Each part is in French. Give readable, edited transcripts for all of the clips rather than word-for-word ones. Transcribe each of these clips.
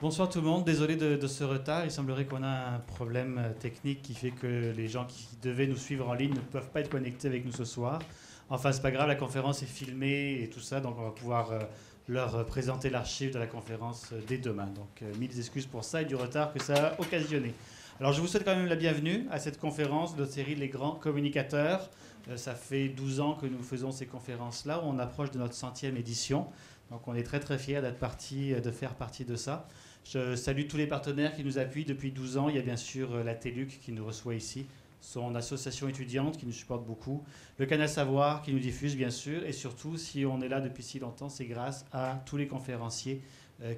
Bonsoir tout le monde, désolé de ce retard. Il semblerait qu'on a un problème technique qui fait que les gens qui devaient nous suivre en ligne ne peuvent pas être connectés avec nous ce soir. Enfin, c'est pas grave, la conférence est filmée et tout ça, donc on va pouvoir leur présenter l'archive de la conférence dès demain. Donc, mille excuses pour ça et du retard que ça a occasionné. Alors, je vous souhaite quand même la bienvenue à cette conférence de notre série Les Grands Communicateurs. Ça fait 12 ans que nous faisons ces conférences-là, où on approche de notre 100e édition. Donc, on est très très fiers de faire partie de ça. Je salue tous les partenaires qui nous appuient depuis 12 ans. Il y a bien sûr la TELUC qui nous reçoit ici, son association étudiante qui nous supporte beaucoup, le Canal Savoir qui nous diffuse bien sûr, et surtout, si on est là depuis si longtemps, c'est grâce à tous les conférenciers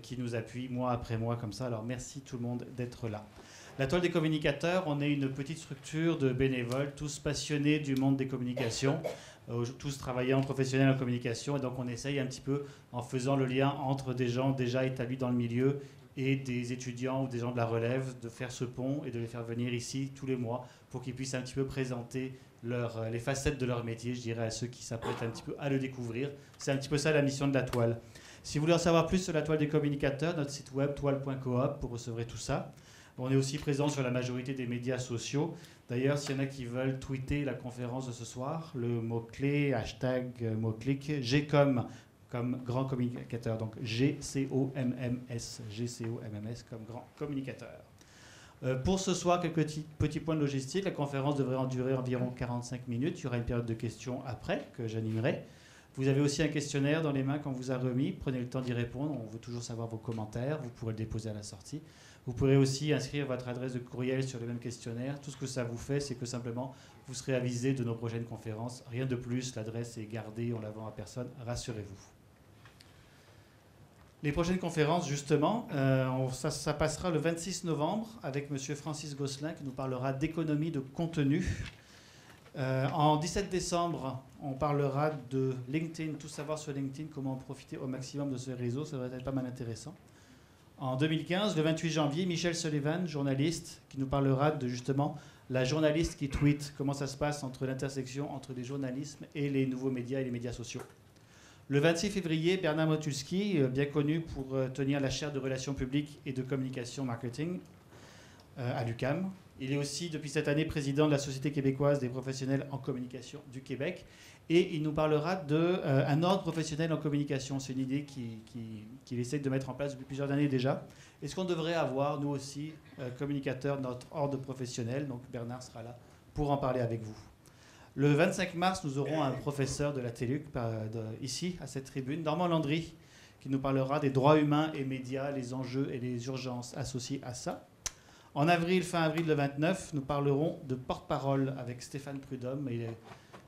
qui nous appuient mois après mois comme ça. Alors merci tout le monde d'être là. La Toile des communicateurs, on est une petite structure de bénévoles, tous passionnés du monde des communications, tous travaillant professionnels en communication, et donc on essaye un petit peu, en faisant le lien entre des gens déjà établis dans le milieu et des étudiants ou des gens de la relève, de faire ce pont et de les faire venir ici tous les mois pour qu'ils puissent un petit peu présenter les facettes de leur métier, je dirais, à ceux qui s'apprêtent un petit peu à le découvrir. C'est un petit peu ça la mission de la Toile. Si vous voulez en savoir plus sur la Toile des communicateurs, notre site web toile.coop, vous recevrez tout ça. On est aussi présent sur la majorité des médias sociaux. D'ailleurs, s'il y en a qui veulent tweeter la conférence de ce soir, le mot-clé, hashtag mot-clic, GCOM, comme grand communicateur, donc G-C-O-M-M-S, G-C-O-M-M-S comme grand communicateur. Pour ce soir, quelques petits points de logistique. La conférence devrait en durer environ 45 minutes. Il y aura une période de questions après que j'animerai. Vous avez aussi un questionnaire dans les mains qu'on vous a remis. Prenez le temps d'y répondre. On veut toujours savoir vos commentaires. Vous pourrez le déposer à la sortie. Vous pourrez aussi inscrire votre adresse de courriel sur le même questionnaire. Tout ce que ça vous fait, c'est que simplement, vous serez avisé de nos prochaines conférences. Rien de plus. L'adresse est gardée. On ne la vend à personne. Rassurez-vous. Les prochaines conférences, justement, ça passera le 26 novembre avec M. Francis Gosselin qui nous parlera d'économie de contenu. En 17 décembre, on parlera de LinkedIn, tout savoir sur LinkedIn, comment en profiter au maximum de ce réseau, ça devrait être pas mal intéressant. En 2015, le 28 janvier, Michel Sullivan, journaliste, qui nous parlera de justement la journaliste qui tweet, comment ça se passe entre l'intersection entre les journalismes et les nouveaux médias et les médias sociaux. Le 26 février, Bernard Motulski, bien connu pour tenir la chaire de relations publiques et de communication marketing à l'UQAM. Il est aussi, depuis cette année, président de la Société québécoise des professionnels en communication du Québec. Et il nous parlera d'un ordre professionnel en communication. C'est une idée qu'il essaie de mettre en place depuis plusieurs années déjà. Est-ce qu'on devrait avoir, nous aussi, communicateurs, notre ordre professionnel? Donc Bernard sera là pour en parler avec vous. Le 25 mars, nous aurons un professeur de la TELUC ici, à cette tribune, Normand Landry, qui nous parlera des droits humains et médias, les enjeux et les urgences associés à ça. En avril, fin avril le 29, nous parlerons de porte-parole avec Stéphane Prudhomme et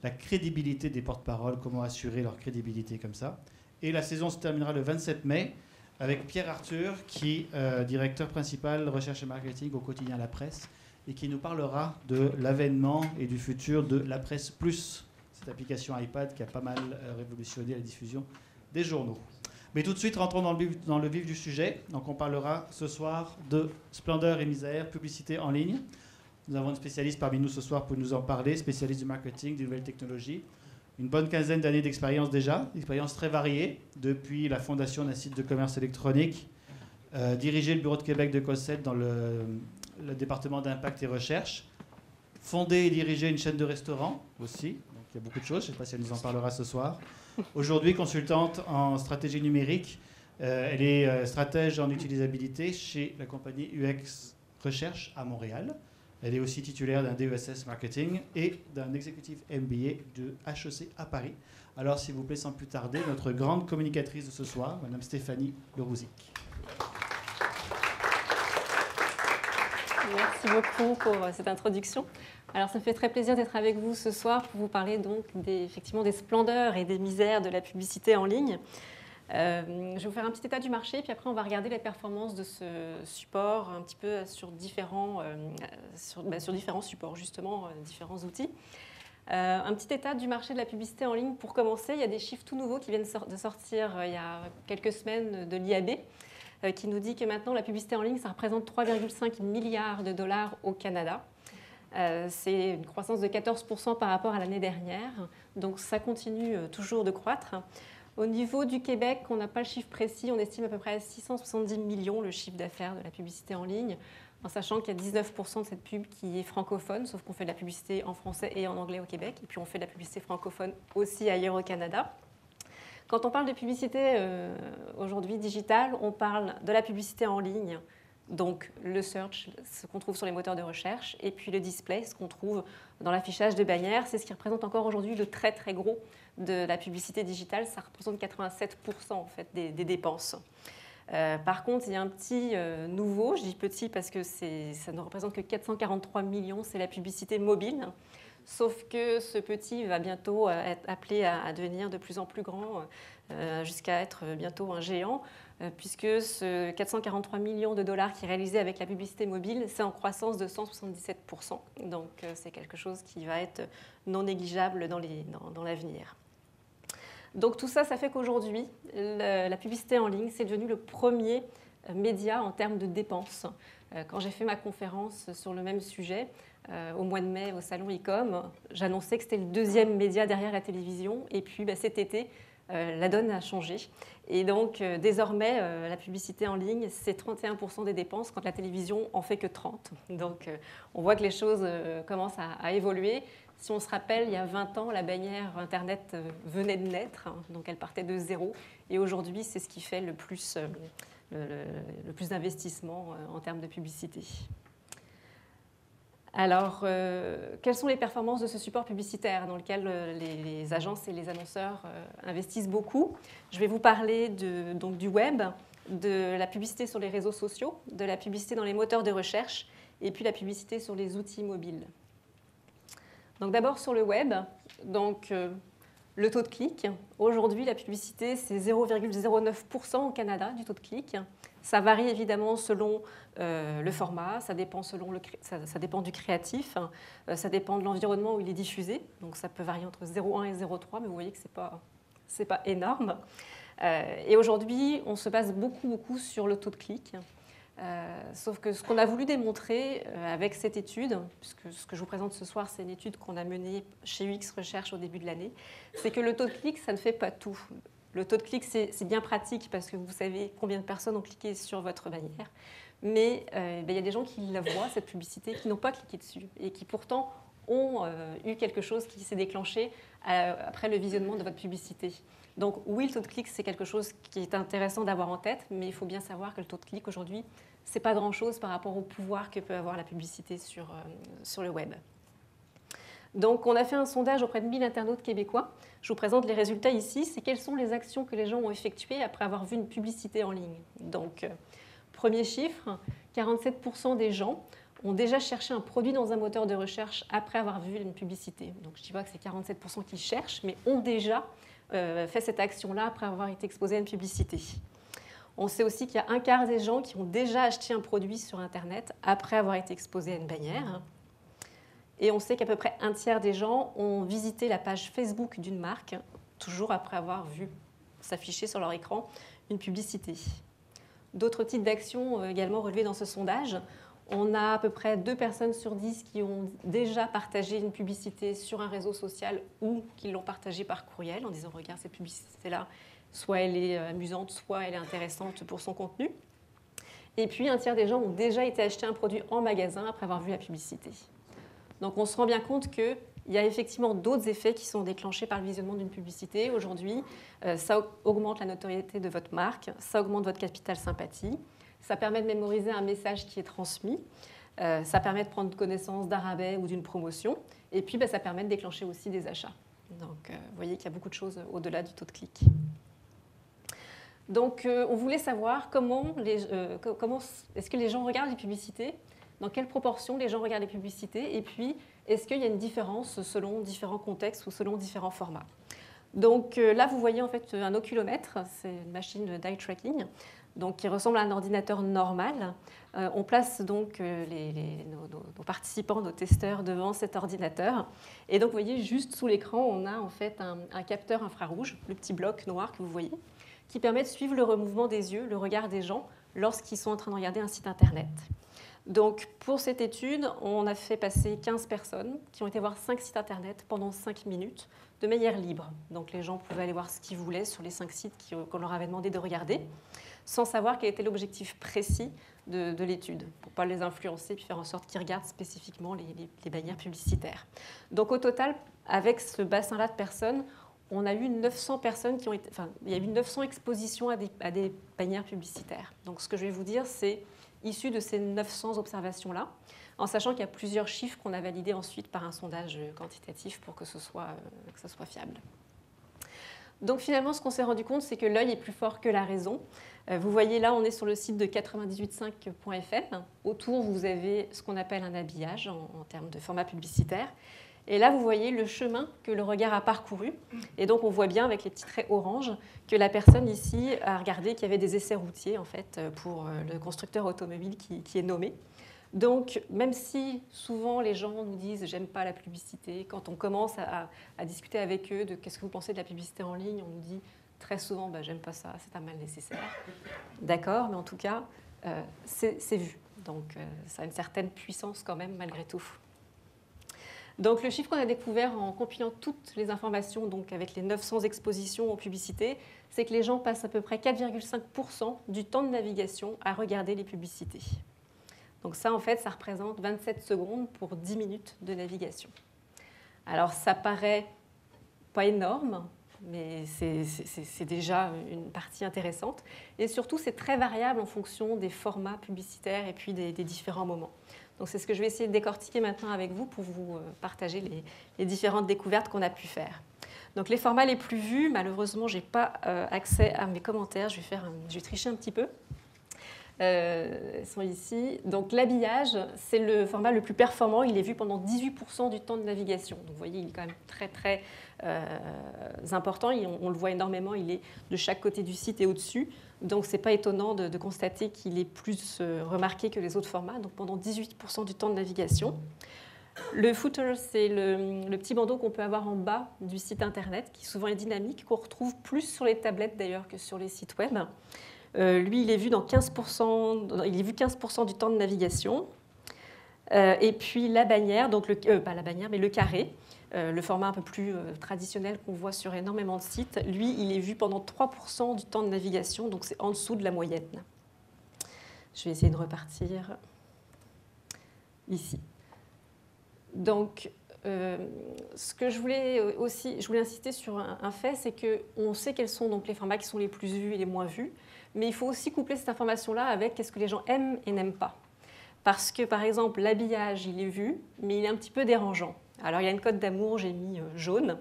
la crédibilité des porte-paroles, comment assurer leur crédibilité comme ça. Et la saison se terminera le 27 mai avec Pierre Arthur, qui est directeur principal recherche et marketing au quotidien La Presse, et qui nous parlera de l'avènement et du futur de La Presse Plus, cette application iPad qui a pas mal révolutionné la diffusion des journaux. Mais tout de suite, rentrons dans le vif du sujet. Donc on parlera ce soir de splendeur et misère, publicité en ligne. Nous avons une spécialiste parmi nous ce soir pour nous en parler, spécialiste du marketing, des nouvelles technologies. Une bonne quinzaine d'années d'expérience déjà, expérience très variée, depuis la fondation d'un site de commerce électronique, diriger le bureau de Québec de Cossette dans le département d'impact et recherche, fonder et diriger une chaîne de restaurants aussi, donc il y a beaucoup de choses, je ne sais pas si elle nous en parlera ce soir. Aujourd'hui, consultante en stratégie numérique, elle est stratège en utilisabilité chez la compagnie UX Recherche à Montréal. Elle est aussi titulaire d'un DESS Marketing et d'un Executive MBA de HEC à Paris. Alors, s'il vous plaît, sans plus tarder, notre grande communicatrice de ce soir, Madame Stéphanie Lerouzic. Merci beaucoup pour cette introduction. Alors, ça me fait très plaisir d'être avec vous ce soir pour vous parler donc effectivement des splendeurs et des misères de la publicité en ligne. Je vais vous faire un petit état du marché, puis après on va regarder les performances de ce support un petit peu sur différents supports, justement, différents outils. Un petit état du marché de la publicité en ligne pour commencer. Il y a des chiffres tout nouveaux qui viennent de sortir il y a quelques semaines de l'IAB, qui nous dit que maintenant la publicité en ligne, ça représente 3,5 milliards de dollars au Canada. C'est une croissance de 14% par rapport à l'année dernière, donc ça continue toujours de croître. Au niveau du Québec, on n'a pas le chiffre précis, on estime à peu près à 670 millions le chiffre d'affaires de la publicité en ligne, en sachant qu'il y a 19% de cette pub qui est francophone, sauf qu'on fait de la publicité en français et en anglais au Québec, et puis on fait de la publicité francophone aussi ailleurs au Canada. Quand on parle de publicité aujourd'hui digitale, on parle de la publicité en ligne, donc le search, ce qu'on trouve sur les moteurs de recherche, et puis le display, ce qu'on trouve dans l'affichage de bannières. C'est ce qui représente encore aujourd'hui le très très gros de la publicité digitale. Ça représente 87% en fait des dépenses. Par contre, il y a un petit nouveau, je dis petit parce que ça ne représente que 443 millions, c'est la publicité mobile. Sauf que ce petit va bientôt être appelé à devenir de plus en plus grand, jusqu'à être bientôt un géant, puisque ce 443 millions de dollars qui est réalisé avec la publicité mobile, c'est en croissance de 177%. Donc c'est quelque chose qui va être non négligeable dans l'avenir. Donc tout ça, ça fait qu'aujourd'hui, la publicité en ligne, c'est devenu le premier média en termes de dépenses. Quand j'ai fait ma conférence sur le même sujet, au mois de mai au salon ICOM, j'annonçais que c'était le deuxième média derrière la télévision. Et puis cet été, la donne a changé. Et donc désormais, la publicité en ligne, c'est 31% des dépenses quand la télévision en fait que 30%. Donc on voit que les choses commencent à évoluer. Si on se rappelle, il y a 20 ans, la bannière Internet venait de naître, hein, donc elle partait de zéro. Et aujourd'hui, c'est ce qui fait le plus d'investissement en termes de publicité. Alors, quelles sont les performances de ce support publicitaire dans lequel les agences et les annonceurs investissent beaucoup? Je vais vous parler donc du web, de la publicité sur les réseaux sociaux, de la publicité dans les moteurs de recherche et puis la publicité sur les outils mobiles. Donc d'abord sur le web, donc, le taux de clic. Aujourd'hui, la publicité, c'est 0,09% au Canada du taux de clic. Ça varie évidemment selon le format, ça dépend du créatif, ça dépend de l'environnement où il est diffusé. Donc ça peut varier entre 0,1 et 0,3, mais vous voyez que ce n'est pas énorme. Et aujourd'hui, on se base beaucoup sur le taux de clic. Sauf que ce qu'on a voulu démontrer avec cette étude, puisque ce que je vous présente ce soir, c'est une étude qu'on a menée chez UX Recherche au début de l'année, c'est que le taux de clic, ça ne fait pas tout. Le taux de clic, c'est bien pratique parce que vous savez combien de personnes ont cliqué sur votre bannière, mais il y a des gens qui la voient, cette publicité, qui n'ont pas cliqué dessus et qui pourtant ont eu quelque chose qui s'est déclenché après le visionnement de votre publicité. Donc oui, le taux de clic, c'est quelque chose qui est intéressant d'avoir en tête, mais il faut bien savoir que le taux de clic aujourd'hui, ce n'est pas grand-chose par rapport au pouvoir que peut avoir la publicité sur le web. Donc on a fait un sondage auprès de 1000 internautes québécois. Je vous présente les résultats ici. C'est quelles sont les actions que les gens ont effectuées après avoir vu une publicité en ligne. Donc premier chiffre, 47% des gens ont déjà cherché un produit dans un moteur de recherche après avoir vu une publicité. Donc je ne dis pas que c'est 47% qui cherchent, mais ont déjà fait cette action-là après avoir été exposé à une publicité. On sait aussi qu'il y a un quart des gens qui ont déjà acheté un produit sur Internet après avoir été exposé à une bannière. Et on sait qu'à peu près un tiers des gens ont visité la page Facebook d'une marque, toujours après avoir vu s'afficher sur leur écran une publicité. D'autres types d'actions également relevées dans ce sondage. On a à peu près 2 personnes sur 10 qui ont déjà partagé une publicité sur un réseau social ou qui l'ont partagée par courriel en disant « Regarde, cette publicité-là, soit elle est amusante, soit elle est intéressante pour son contenu ». Et puis, un tiers des gens ont déjà été acheter un produit en magasin après avoir vu la publicité. Donc, on se rend bien compte qu'il y a effectivement d'autres effets qui sont déclenchés par le visionnement d'une publicité. Aujourd'hui, ça augmente la notoriété de votre marque, ça augmente votre capital sympathie. Ça permet de mémoriser un message qui est transmis. Ça permet de prendre connaissance d'un rabais ou d'une promotion. Et puis, ça permet de déclencher aussi des achats. Donc, vous voyez qu'il y a beaucoup de choses au-delà du taux de clic. Donc, on voulait savoir comment est-ce que les gens regardent les publicités, dans quelle proportion les gens regardent les publicités, et puis, est-ce qu'il y a une différence selon différents contextes ou selon différents formats. Donc là, vous voyez en fait un oculomètre, c'est une machine d'eye tracking, donc qui ressemble à un ordinateur normal. On place donc nos participants, nos testeurs devant cet ordinateur. Et donc, vous voyez, juste sous l'écran, on a en fait un capteur infrarouge, le petit bloc noir que vous voyez, qui permet de suivre le mouvement des yeux, le regard des gens, lorsqu'ils sont en train de regarder un site Internet. Donc, pour cette étude, on a fait passer 15 personnes qui ont été voir 5 sites internet pendant 5 minutes de manière libre. Donc, les gens pouvaient aller voir ce qu'ils voulaient sur les 5 sites qu'on leur avait demandé de regarder, sans savoir quel était l'objectif précis de l'étude, pour ne pas les influencer puis faire en sorte qu'ils regardent spécifiquement les bannières publicitaires. Donc, au total, avec ce bassin-là de personnes, on a eu 900 personnes qui ont été, enfin, il y a eu 900 expositions à des bannières publicitaires. Donc, ce que je vais vous dire, c'est issu de ces 900 observations-là, en sachant qu'il y a plusieurs chiffres qu'on a validés ensuite par un sondage quantitatif pour que ça soit fiable. Donc finalement, ce qu'on s'est rendu compte, c'est que l'œil est plus fort que la raison. Vous voyez là, on est sur le site de 985.fm. Autour, vous avez ce qu'on appelle un habillage en termes de format publicitaire. Et là, vous voyez le chemin que le regard a parcouru. Et donc, on voit bien avec les petits traits orange que la personne ici a regardé qu'il y avait des essais routiers en fait, pour le constructeur automobile qui est nommé. Donc, même si souvent les gens nous disent « j'aime pas la publicité », quand on commence à discuter avec eux de « qu'est-ce que vous pensez de la publicité en ligne », on nous dit très souvent bah, « j'aime pas ça, c'est un mal nécessaire ». D'accord, mais en tout cas, c'est vu. Donc, ça a une certaine puissance quand même malgré tout. Donc, le chiffre qu'on a découvert en compilant toutes les informations, donc avec les 900 expositions aux publicités, c'est que les gens passent à peu près 4,5% du temps de navigation à regarder les publicités. Donc ça, en fait, ça représente 27 secondes pour 10 minutes de navigation. Alors, ça paraît pas énorme, mais c'est déjà une partie intéressante. Et surtout, c'est très variable en fonction des formats publicitaires et puis des différents moments. Donc c'est ce que je vais essayer de décortiquer maintenant avec vous pour vous partager les différentes découvertes qu'on a pu faire. Donc les formats les plus vus, malheureusement, je n'ai pas accès à mes commentaires, je vais tricher un petit peu. Ils sont ici. Donc l'habillage, c'est le format le plus performant, il est vu pendant 18% du temps de navigation. Donc vous voyez, il est quand même très très important, on le voit énormément, il est de chaque côté du site et au-dessus. Donc, ce n'est pas étonnant de constater qu'il est plus remarqué que les autres formats, donc pendant 18% du temps de navigation. Le footer, c'est le petit bandeau qu'on peut avoir en bas du site internet, qui souvent est dynamique, qu'on retrouve plus sur les tablettes d'ailleurs que sur les sites web. Lui, il est vu dans 15% du temps de navigation. Et puis la bannière, donc pas la bannière, mais le carré, le format un peu plus traditionnel qu'on voit sur énormément de sites, lui, il est vu pendant 3% du temps de navigation, donc c'est en dessous de la moyenne. Je vais essayer de repartir ici. Donc, ce que je voulais insister sur un fait, c'est qu'on sait quels sont donc les formats qui sont les plus vus et les moins vus, mais il faut aussi coupler cette information-là avec qu'est-ce que les gens aiment et n'aiment pas. Parce que, par exemple, l'habillage, il est vu, mais il est un petit peu dérangeant. Alors, il y a une cote d'amour, j'ai mis jaune,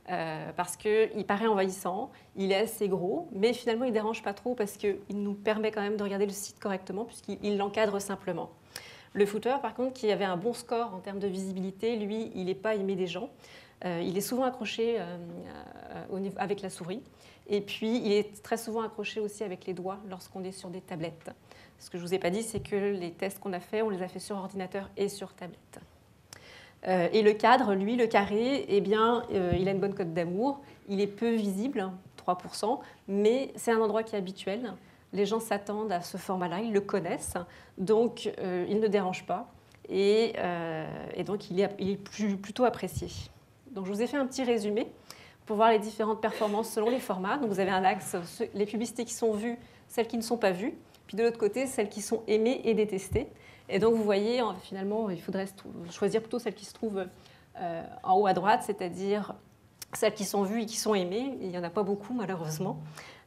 parce qu'il paraît envahissant, il est assez gros, mais finalement, il ne dérange pas trop parce qu'il nous permet quand même de regarder le site correctement, puisqu'il l'encadre simplement. Le footer, par contre, qui avait un bon score en termes de visibilité, lui, il n'est pas aimé des gens. Il est souvent accroché avec la souris. Et puis, il est très souvent accroché aussi avec les doigts lorsqu'on est sur des tablettes. Ce que je ne vous ai pas dit, c'est que les tests qu'on a faits, on les a fait sur ordinateur et sur tablette. Et le cadre, lui, le carré, eh bien, il a une bonne cote d'amour. Il est peu visible, 3%, mais c'est un endroit qui est habituel. Les gens s'attendent à ce format-là, ils le connaissent, donc il ne dérange pas. Et donc, il est plutôt apprécié. Donc, je vous ai fait un petit résumé pour voir les différentes performances selon les formats. Donc, vous avez un axe, les publicités qui sont vues, celles qui ne sont pas vues. Puis de l'autre côté, celles qui sont aimées et détestées. Et donc, vous voyez, finalement, il faudrait choisir plutôt celles qui se trouvent en haut à droite, c'est-à-dire celles qui sont vues et qui sont aimées. Il n'y en a pas beaucoup, malheureusement.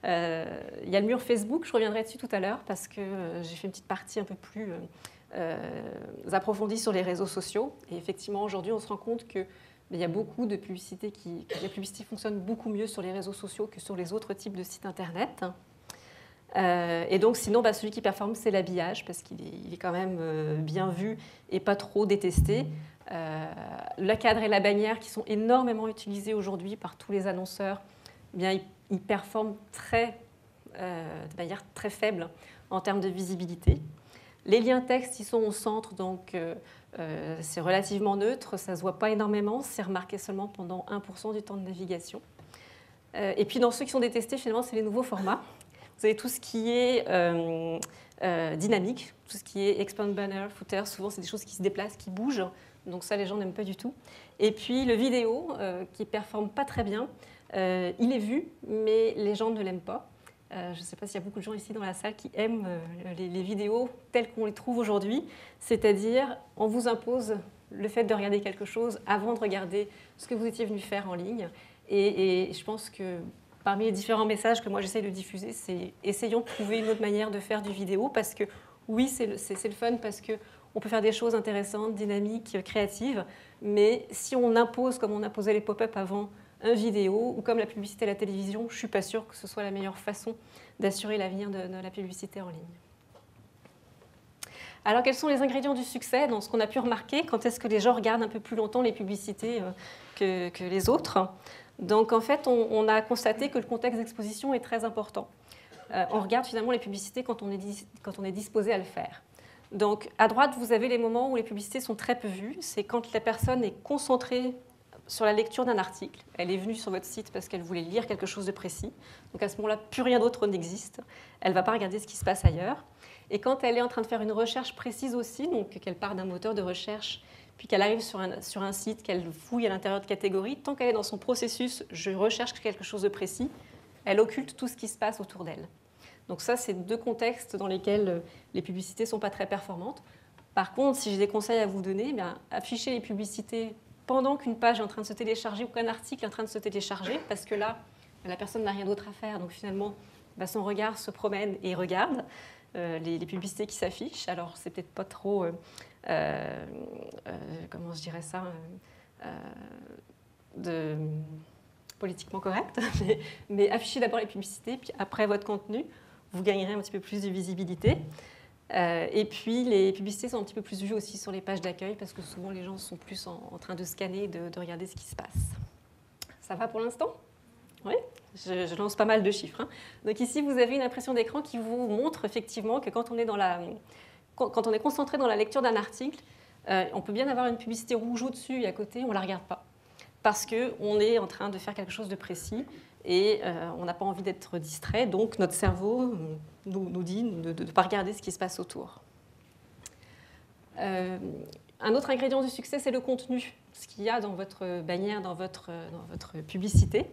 Il y a le mur Facebook, je reviendrai dessus tout à l'heure, parce que j'ai fait une petite partie un peu plus approfondie sur les réseaux sociaux. Et effectivement, aujourd'hui, on se rend compte qu'il y a beaucoup de publicités que la publicité fonctionne beaucoup mieux sur les réseaux sociaux que sur les autres types de sites Internet. Et donc, sinon, celui qui performe, c'est l'habillage, parce qu'il est quand même bien vu et pas trop détesté. Le cadre et la bannière, qui sont énormément utilisés aujourd'hui par tous les annonceurs, eh bien, ils performent de manière très faible en termes de visibilité. Les liens texte, ils sont au centre, donc c'est relativement neutre, ça ne se voit pas énormément, c'est remarqué seulement pendant 1% du temps de navigation. Et puis, dans ceux qui sont détestés, finalement, c'est les nouveaux formats. Vous avez tout ce qui est dynamique, tout ce qui est expand banner, footer, souvent c'est des choses qui se déplacent, qui bougent, donc ça les gens n'aiment pas du tout. Et puis le vidéo, qui ne performe pas très bien, il est vu, mais les gens ne l'aiment pas. Je ne sais pas s'il y a beaucoup de gens ici dans la salle qui aiment les vidéos telles qu'on les trouve aujourd'hui, c'est-à-dire on vous impose le fait de regarder quelque chose avant de regarder ce que vous étiez venu faire en ligne. Et je pense que parmi les différents messages que moi j'essaie de diffuser, c'est essayons de trouver une autre manière de faire du vidéo, parce que oui, c'est le fun, parce qu'on peut faire des choses intéressantes, dynamiques, créatives, mais si on impose, comme on imposait les pop-up avant, un vidéo, ou comme la publicité à la télévision, je ne suis pas sûre que ce soit la meilleure façon d'assurer l'avenir de la publicité en ligne. Alors, quels sont les ingrédients du succès dans ce qu'on a pu remarquer? Quand est-ce que les gens regardent un peu plus longtemps les publicités que les autres? Donc, en fait, on a constaté que le contexte d'exposition est très important. On regarde finalement les publicités quand on est disposé à le faire. Donc, à droite, vous avez les moments où les publicités sont très peu vues. C'est quand la personne est concentrée sur la lecture d'un article. Elle est venue sur votre site parce qu'elle voulait lire quelque chose de précis. Donc, à ce moment-là, plus rien d'autre n'existe. Elle ne va pas regarder ce qui se passe ailleurs. Et quand elle est en train de faire une recherche précise aussi, donc qu'elle part d'un moteur de recherche, puis qu'elle arrive sur un site, qu'elle fouille à l'intérieur de catégories, tant qu'elle est dans son processus « je recherche quelque chose de précis », elle occulte tout ce qui se passe autour d'elle. Donc ça, c'est deux contextes dans lesquels les publicités ne sont pas très performantes. Par contre, si j'ai des conseils à vous donner, affichez les publicités pendant qu'une page est en train de se télécharger ou qu'un article est en train de se télécharger, parce que là, la personne n'a rien d'autre à faire. Donc finalement, son regard se promène et regarde les publicités qui s'affichent. Alors, c'est peut-être pas trop, comment je dirais ça, politiquement correct, mais affichez d'abord les publicités, puis après votre contenu, vous gagnerez un petit peu plus de visibilité. Et puis, les publicités sont un petit peu plus vues aussi sur les pages d'accueil, parce que souvent, les gens sont plus en train de scanner, de regarder ce qui se passe. Ça va pour l'instant? Oui, je lance pas mal de chiffres. Hein. Donc ici, vous avez une impression d'écran qui vous montre effectivement que quand on est concentré dans la lecture d'un article, on peut bien avoir une publicité rouge au-dessus et à côté, on ne la regarde pas. Parce qu'on est en train de faire quelque chose de précis et on n'a pas envie d'être distrait. Donc notre cerveau nous dit de ne pas regarder ce qui se passe autour. Un autre ingrédient du succès, c'est le contenu, ce qu'il y a dans votre bannière, dans votre publicité.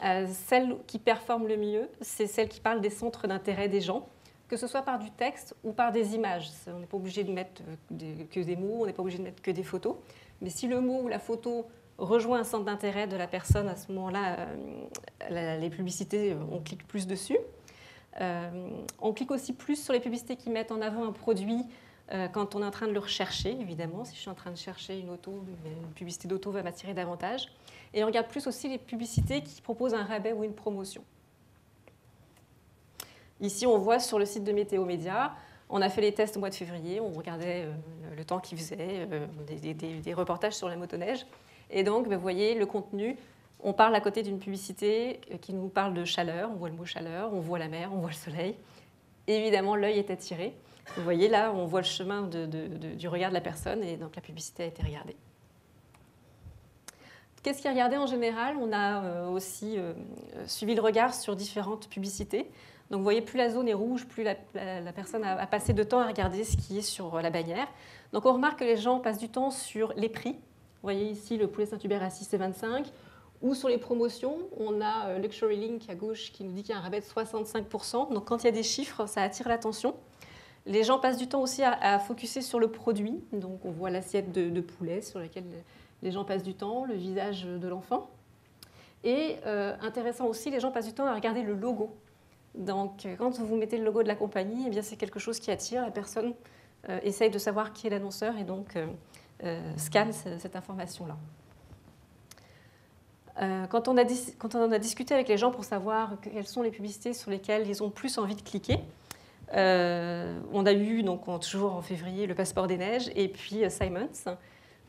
Celle qui performe le mieux, c'est celle qui parle des centres d'intérêt des gens, que ce soit par du texte ou par des images. On n'est pas obligé de mettre que des mots, on n'est pas obligé de mettre que des photos. Mais si le mot ou la photo rejoint un centre d'intérêt de la personne, à ce moment-là, les publicités, on clique plus dessus. On clique aussi plus sur les publicités qui mettent en avant un produit quand on est en train de le rechercher, évidemment. Si je suis en train de chercher une auto, une publicité d'auto va m'attirer davantage. Et on regarde plus aussi les publicités qui proposent un rabais ou une promotion. Ici, on voit sur le site de Météo Média, on a fait les tests au mois de février, on regardait le temps qu'il faisait, des reportages sur la motoneige. Et donc, vous voyez, le contenu, on parle à côté d'une publicité qui nous parle de chaleur, on voit le mot chaleur, on voit la mer, on voit le soleil. Et évidemment, l'œil est attiré. Vous voyez là, on voit le chemin du regard de la personne et donc la publicité a été regardée. Qu'est-ce qui est regardé en général? On a aussi suivi le regard sur différentes publicités. Donc vous voyez, plus la zone est rouge, plus la personne a passé de temps à regarder ce qui est sur la bannière. Donc on remarque que les gens passent du temps sur les prix. Vous voyez ici le poulet Saint-Hubert à 6,25 €. Ou sur les promotions, on a Luxury Link à gauche qui nous dit qu'il y a un rabais de 65%. Donc quand il y a des chiffres, ça attire l'attention. Les gens passent du temps aussi à focuser sur le produit. Donc on voit l'assiette de poulet sur laquelle les gens passent du temps, le visage de l'enfant. Et intéressant aussi, les gens passent du temps à regarder le logo. Donc quand vous mettez le logo de la compagnie, eh bien, c'est quelque chose qui attire. La personne essaye de savoir qui est l'annonceur et donc scanne cette information-là. Quand on a discuté avec les gens pour savoir quelles sont les publicités sur lesquelles ils ont plus envie de cliquer, on a eu, donc, toujours en février, le Passeport des Neiges et puis Simons.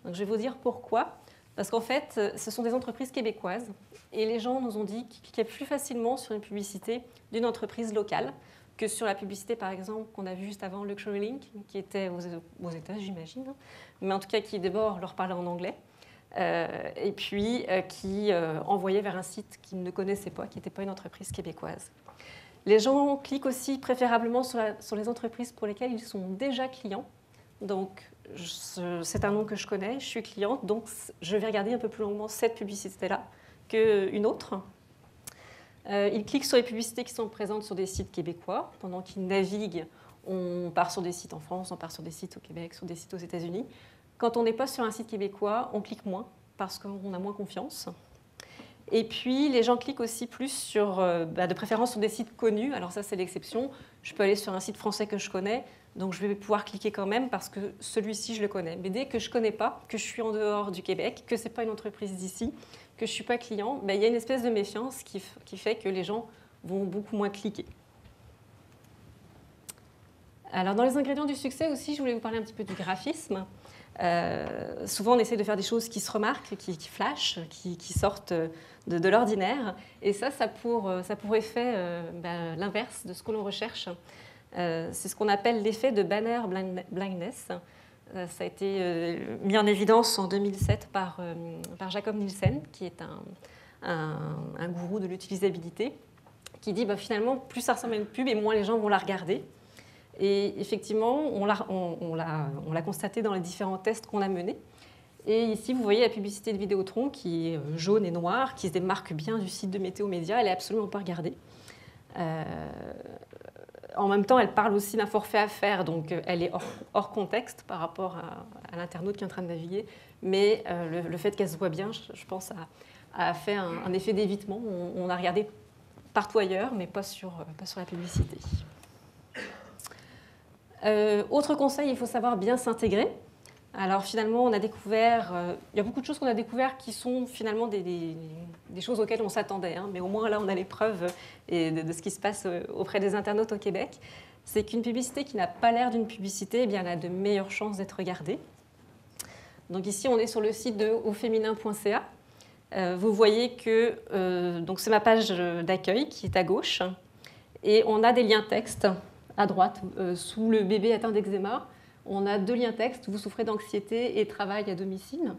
Donc, je vais vous dire pourquoi. Parce qu'en fait, ce sont des entreprises québécoises et les gens nous ont dit qu'ils cliquaient plus facilement sur une publicité d'une entreprise locale que sur la publicité, par exemple, qu'on a vue juste avant, Luxury Link, qui était aux États, j'imagine, mais en tout cas qui d'abord leur parlait en anglais. Et puis qui envoyait vers un site qu'ils ne connaissaient pas, qui n'était pas une entreprise québécoise. Les gens cliquent aussi préférablement sur les entreprises pour lesquelles ils sont déjà clients. Donc, c'est un nom que je connais, je suis cliente, donc je vais regarder un peu plus longuement cette publicité-là qu'une autre. Ils cliquent sur les publicités qui sont présentes sur des sites québécois. Pendant qu'ils naviguent, on part sur des sites en France, on part sur des sites au Québec, sur des sites aux États-Unis. Quand on n'est pas sur un site québécois, on clique moins parce qu'on a moins confiance. Et puis, les gens cliquent aussi plus sur, de préférence sur des sites connus. Alors ça, c'est l'exception. Je peux aller sur un site français que je connais, donc je vais pouvoir cliquer quand même parce que celui-ci, je le connais. Mais dès que je ne connais pas, que je suis en dehors du Québec, que ce n'est pas une entreprise d'ici, que je ne suis pas client, il y a une espèce de méfiance qui fait que les gens vont beaucoup moins cliquer. Alors, dans les ingrédients du succès aussi, je voulais vous parler un petit peu du graphisme. Souvent, on essaie de faire des choses qui se remarquent, qui flashent, qui sortent de l'ordinaire. Et ça pour effet l'inverse de ce que l'on recherche. C'est ce qu'on appelle l'effet de banner blindness. Ça a été mis en évidence en 2007 par Jacob Nielsen, qui est un gourou de l'utilisabilité, qui dit finalement, plus ça ressemble à une pub et moins les gens vont la regarder. Et effectivement, on l'a constaté dans les différents tests qu'on a menés. Et ici, vous voyez la publicité de Vidéotron qui est jaune et noire, qui se démarque bien du site de Météo Média. Elle n'est absolument pas regardée. En même temps, elle parle aussi d'un forfait à faire, donc elle est hors contexte par rapport à l'internaute qui est en train de naviguer. Mais le fait qu'elle se voit bien, je pense, a fait un effet d'évitement. On a regardé partout ailleurs, mais pas sur la publicité. Autre conseil, il faut savoir bien s'intégrer. Alors finalement, on a découvert, il y a beaucoup de choses qu'on a découvert qui sont finalement des choses auxquelles on s'attendait, hein, mais au moins là, on a les preuves de ce qui se passe auprès des internautes au Québec. C'est qu'une publicité qui n'a pas l'air d'une publicité, eh bien, elle a de meilleures chances d'être regardée. Donc ici, on est sur le site de auféminin.ca. Vous voyez que donc c'est ma page d'accueil qui est à gauche, et on a des liens texte à droite, sous le bébé atteint d'eczéma. On a 2 liens textes, vous souffrez d'anxiété et travail à domicile.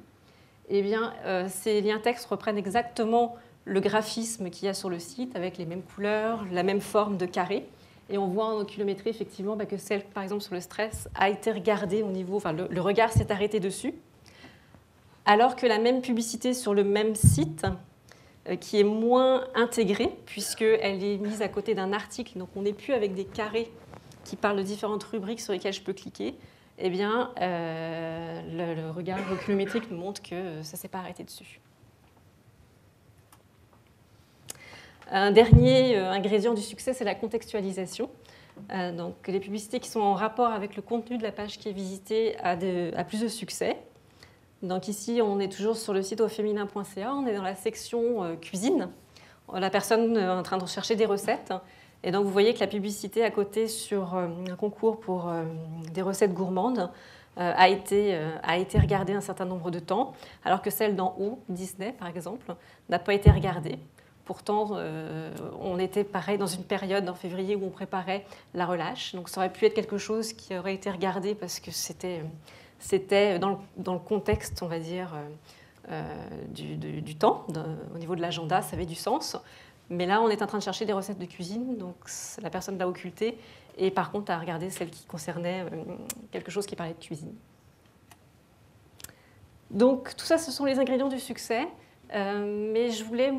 Eh bien, ces liens textes reprennent exactement le graphisme qu'il y a sur le site, avec les mêmes couleurs, la même forme de carré. Et on voit en oculométrie, effectivement, que celle, par exemple, sur le stress, a été regardée au niveau, le regard s'est arrêté dessus. Alors que la même publicité sur le même site, qui est moins intégrée, puisqu'elle est mise à côté d'un article, donc on n'est plus avec des carrés qui parlent de différentes rubriques sur lesquelles je peux cliquer, eh bien, le regard oculométrique me montre que ça ne s'est pas arrêté dessus. Un dernier ingrédient du succès, c'est la contextualisation. Donc, les publicités qui sont en rapport avec le contenu de la page qui est visitée a plus de succès. Donc ici, on est toujours sur le site auféminin.ca, on est dans la section cuisine. La personne est en train de rechercher des recettes. Et donc, vous voyez que la publicité à côté sur un concours pour des recettes gourmandes a été regardée un certain nombre de temps, alors que celle d'en haut, Disney par exemple, n'a pas été regardée. Pourtant, on était pareil dans une période en février où on préparait la relâche. Donc, ça aurait pu être quelque chose qui aurait été regardé parce que c'était dans le contexte, on va dire, du temps. Au niveau de l'agenda, ça avait du sens. Mais là, on est en train de chercher des recettes de cuisine, donc la personne l'a occultée, et par contre, a regardé celle qui concernait quelque chose qui parlait de cuisine. Donc, tout ça, ce sont les ingrédients du succès, mais je voulais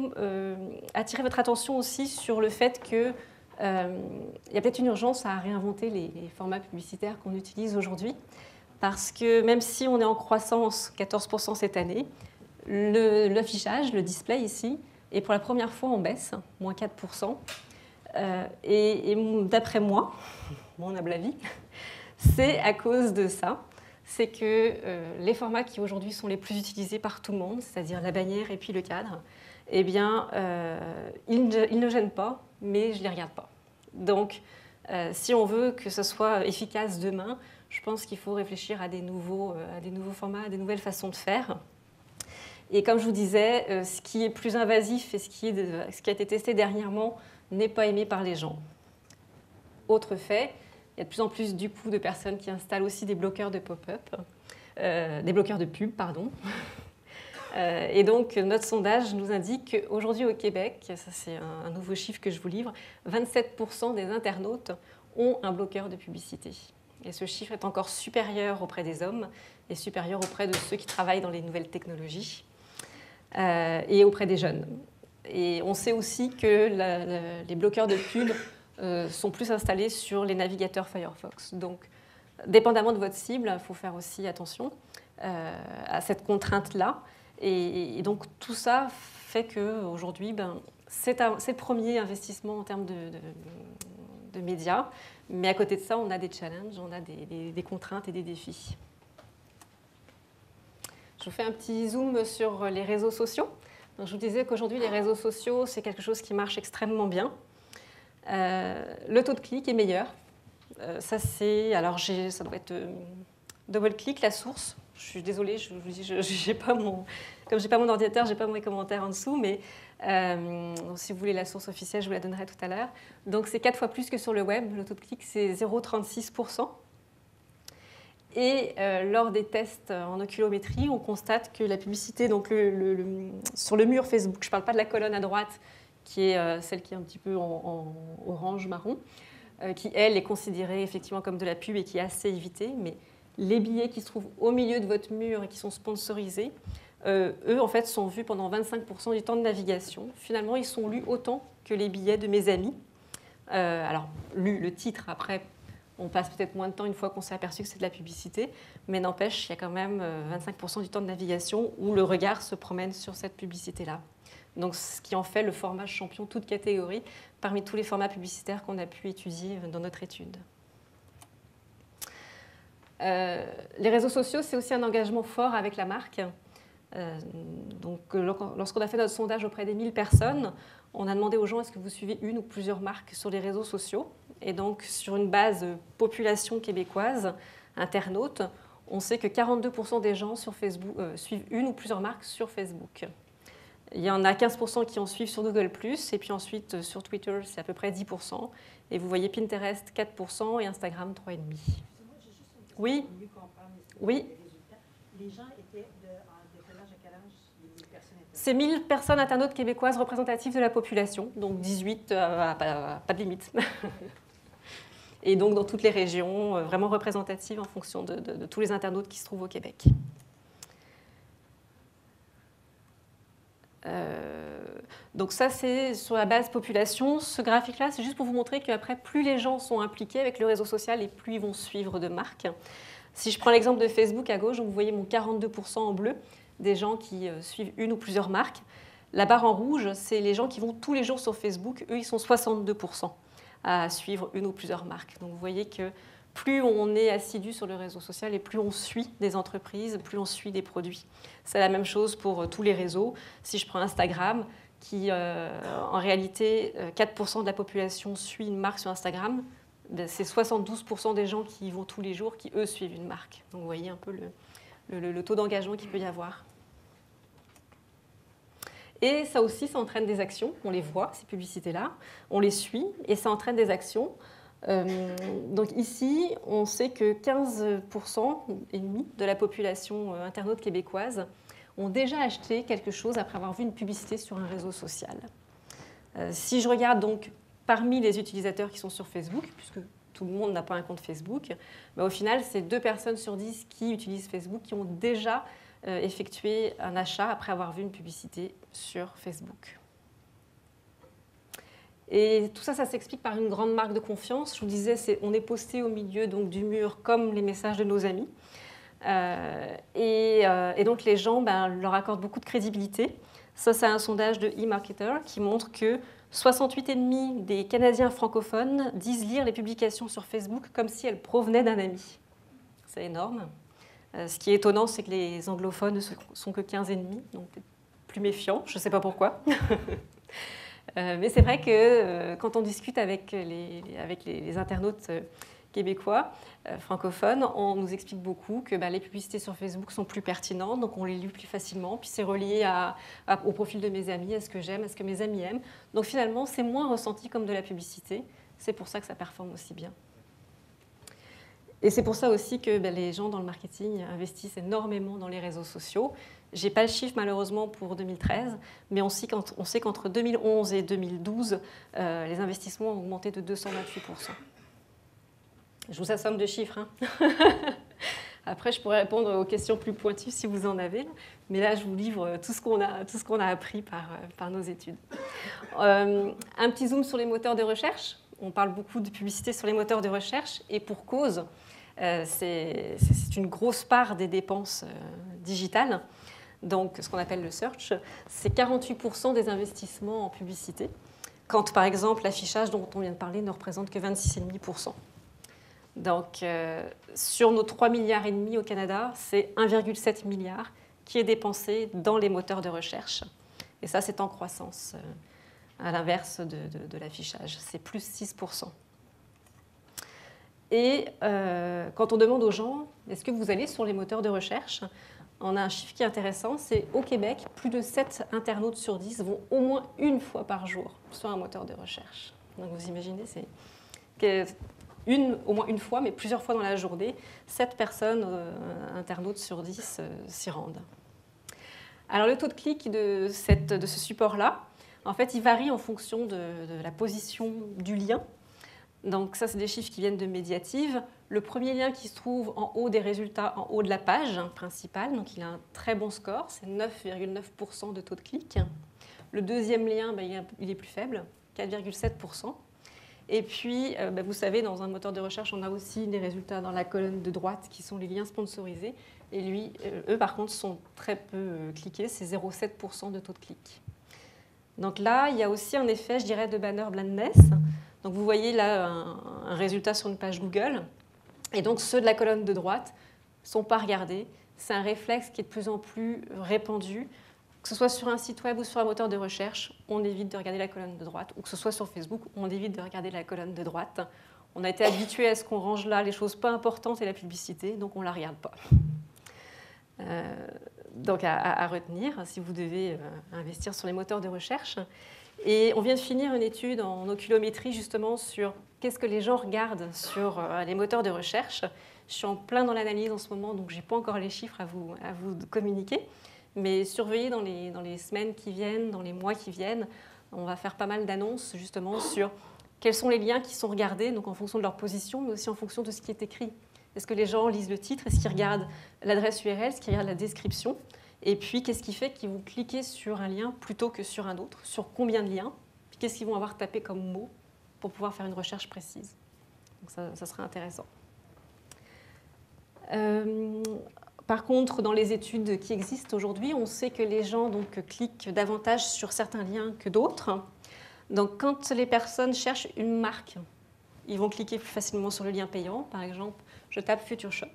attirer votre attention aussi sur le fait qu'il y a peut-être une urgence à réinventer les formats publicitaires qu'on utilise aujourd'hui, parce que même si on est en croissance 14% cette année, l'affichage, le display ici, et pour la première fois, on baisse, moins 4%. Et d'après moi, mon humble avis, c'est à cause de ça. C'est que les formats qui aujourd'hui sont les plus utilisés par tout le monde, c'est-à-dire la bannière et puis le cadre, eh bien, ils ne gênent pas, mais je ne les regarde pas. Donc, si on veut que ce soit efficace demain, je pense qu'il faut réfléchir à des nouveaux formats, à des nouvelles façons de faire. Et comme je vous disais, ce qui est plus invasif et ce qui a été testé dernièrement n'est pas aimé par les gens. Autre fait, il y a de plus en plus du coup de personnes qui installent aussi des bloqueurs de pop-up, des bloqueurs de pub, pardon. Et donc, notre sondage nous indique qu'aujourd'hui au Québec, ça c'est un nouveau chiffre que je vous livre, 27% des internautes ont un bloqueur de publicité. Et ce chiffre est encore supérieur auprès des hommes et supérieur auprès de ceux qui travaillent dans les nouvelles technologies et auprès des jeunes. Et on sait aussi que les bloqueurs de pub sont plus installés sur les navigateurs Firefox. Donc, dépendamment de votre cible, il faut faire aussi attention à cette contrainte-là. Et donc, tout ça fait qu'aujourd'hui, c'est le premier investissement en termes de médias. Mais à côté de ça, on a des challenges, on a des contraintes et des défis. Je vous fais un petit zoom sur les réseaux sociaux. Donc, je vous disais qu'aujourd'hui, les réseaux sociaux, c'est quelque chose qui marche extrêmement bien. Le taux de clic est meilleur. Ça doit être DoubleClick, la source. Je suis désolée, je vous dis, comme je n'ai pas mon ordinateur, je n'ai pas mes commentaires en dessous, mais si vous voulez la source officielle, je vous la donnerai tout à l'heure. Donc, c'est 4 fois plus que sur le web. Le taux de clic, c'est 0,36%. Et lors des tests en oculométrie, on constate que la publicité, donc sur le mur Facebook, je ne parle pas de la colonne à droite, qui est celle qui est un petit peu en orange-marron, qui, elle, est considérée effectivement comme de la pub et qui est assez évitée. Mais les billets qui se trouvent au milieu de votre mur et qui sont sponsorisés, eux, en fait, sont vus pendant 25% du temps de navigation. Finalement, ils sont lus autant que les billets de mes amis. Alors, le titre, après, on passe peut-être moins de temps une fois qu'on s'est aperçu que c'est de la publicité, mais n'empêche, il y a quand même 25% du temps de navigation où le regard se promène sur cette publicité-là. Donc, ce qui en fait le format champion, toute catégorie, parmi tous les formats publicitaires qu'on a pu étudier dans notre étude. Les réseaux sociaux, c'est aussi un engagement fort avec la marque. Donc, lorsqu'on a fait notre sondage auprès des 1000 personnes, on a demandé aux gens est-ce que vous suivez une ou plusieurs marques sur les réseaux sociaux. Et donc, sur une base population québécoise, internaute, on sait que 42% des gens sur Facebook suivent une ou plusieurs marques sur Facebook. Il y en a 15% qui en suivent sur Google+, et puis ensuite sur Twitter, c'est à peu près 10%. Et vous voyez Pinterest, 4%, et Instagram, 3,5%. Oui. Oui. Les gens étaient de quel âge à quel âge? C'est 1000 personnes internautes québécoises représentatives de la population, donc 18, pas de limite. Et donc dans toutes les régions, vraiment représentatives en fonction de tous les internautes qui se trouvent au Québec. Donc ça, c'est sur la base population. Ce graphique-là, c'est juste pour vous montrer qu'après, plus les gens sont impliqués avec le réseau social et plus ils vont suivre de marques. Si je prends l'exemple de Facebook à gauche, donc vous voyez mon 42% en bleu, des gens qui suivent une ou plusieurs marques. La barre en rouge, c'est les gens qui vont tous les jours sur Facebook. Eux, ils sont 62% à suivre une ou plusieurs marques. Donc vous voyez que plus on est assidu sur le réseau social et plus on suit des entreprises, plus on suit des produits. C'est la même chose pour tous les réseaux. Si je prends Instagram, qui en réalité, 4% de la population suit une marque sur Instagram, c'est 72% des gens qui y vont tous les jours qui, eux, suivent une marque. Donc vous voyez un peu le taux d'engagement qu'il peut y avoir. Et ça aussi, ça entraîne des actions. On les voit, ces publicités-là. On les suit et ça entraîne des actions. Donc ici, on sait que 15% et demi de la population internaute québécoise ont déjà acheté quelque chose après avoir vu une publicité sur un réseau social. Si je regarde donc parmi les utilisateurs qui sont sur Facebook, puisque tout le monde n'a pas un compte Facebook, mais au final, c'est 2 personnes sur 10 qui utilisent Facebook qui ont déjà effectué un achat après avoir vu une publicité sur Facebook. Et tout ça, ça s'explique par une grande marque de confiance. Je vous disais, on est posté au milieu donc, du mur comme les messages de nos amis. Et donc les gens leur accordent beaucoup de crédibilité. Ça, c'est un sondage de eMarketer qui montre que 68,5% des Canadiens francophones disent lire les publications sur Facebook comme si elles provenaient d'un ami. C'est énorme. Ce qui est étonnant, c'est que les anglophones ne sont que 15,5%, donc plus méfiants, je ne sais pas pourquoi. Mais c'est vrai que quand on discute avec les internautes québécois, francophones, on nous explique beaucoup que les publicités sur Facebook sont plus pertinentes, donc on les lit plus facilement, puis c'est relié au profil de mes amis, à ce que j'aime, à ce que mes amis aiment. Donc finalement, c'est moins ressenti comme de la publicité. C'est pour ça que ça performe aussi bien. Et c'est pour ça aussi que les gens dans le marketing investissent énormément dans les réseaux sociaux. Je n'ai pas le chiffre malheureusement pour 2013, mais on sait qu'entre 2011 et 2012, les investissements ont augmenté de 228%. Je vous assomme de chiffres. Après, je pourrais répondre aux questions plus pointues si vous en avez, mais là, je vous livre tout ce qu'on a appris par nos études. Un petit zoom sur les moteurs de recherche. On parle beaucoup de publicité sur les moteurs de recherche, et pour cause, c'est une grosse part des dépenses digitales. Donc, ce qu'on appelle le search, c'est 48% des investissements en publicité, quand, par exemple, l'affichage dont on vient de parler ne représente que 26,5%. Donc, sur nos 3,5 milliards au Canada, c'est 1,7 milliard qui est dépensé dans les moteurs de recherche. Et ça, c'est en croissance, à l'inverse de l'affichage. C'est plus 6%. Et quand on demande aux gens, est-ce que vous allez sur les moteurs de recherche ? On a un chiffre qui est intéressant, c'est au Québec, plus de 7 internautes sur 10 vont au moins une fois par jour sur un moteur de recherche. Donc vous imaginez, c'est au moins une fois, mais plusieurs fois dans la journée, 7 personnes, internautes sur 10, s'y rendent. Alors le taux de clic de ce support-là, en fait, il varie en fonction de la position du lien. Donc ça, c'est des chiffres qui viennent de Médiative. Le premier lien qui se trouve en haut des résultats, en haut de la page principale, donc il a un très bon score, c'est 9,9% de taux de clic. Le deuxième lien, il est plus faible, 4,7%. Et puis, vous savez, dans un moteur de recherche, on a aussi les résultats dans la colonne de droite qui sont les liens sponsorisés. Et eux, par contre, sont très peu cliqués, c'est 0,7% de taux de clic. Donc là, il y a aussi un effet, je dirais, de banner blindness. Donc vous voyez là un résultat sur une page Google. Et donc ceux de la colonne de droite ne sont pas regardés. C'est un réflexe qui est de plus en plus répandu. Que ce soit sur un site web ou sur un moteur de recherche, on évite de regarder la colonne de droite. Ou que ce soit sur Facebook, on évite de regarder la colonne de droite. On a été habitué à ce qu'on range là les choses pas importantes et la publicité, donc on ne la regarde pas. Donc à retenir si vous devez investir sur les moteurs de recherche. Et on vient de finir une étude en oculométrie justement sur qu'est-ce que les gens regardent sur les moteurs de recherche. Je suis en plein dans l'analyse en ce moment, donc je n'ai pas encore les chiffres à vous communiquer. Mais surveillez dans les semaines qui viennent, dans les mois qui viennent, on va faire pas mal d'annonces justement sur quels sont les liens qui sont regardés, donc en fonction de leur position, mais aussi en fonction de ce qui est écrit. Est-ce que les gens lisent le titre? Est-ce qu'ils regardent l'adresse URL? Est-ce qu'ils regardent la description? Et puis, qu'est-ce qui fait qu'ils vont cliquer sur un lien plutôt que sur un autre? Sur combien de liens? Puis, qu'est-ce qu'ils vont avoir tapé comme mot pour pouvoir faire une recherche précise? Donc, ça sera intéressant. Par contre, dans les études qui existent aujourd'hui, on sait que les gens cliquent davantage sur certains liens que d'autres. Donc, quand les personnes cherchent une marque, ils vont cliquer plus facilement sur le lien payant. Par exemple, je tape Future Shop.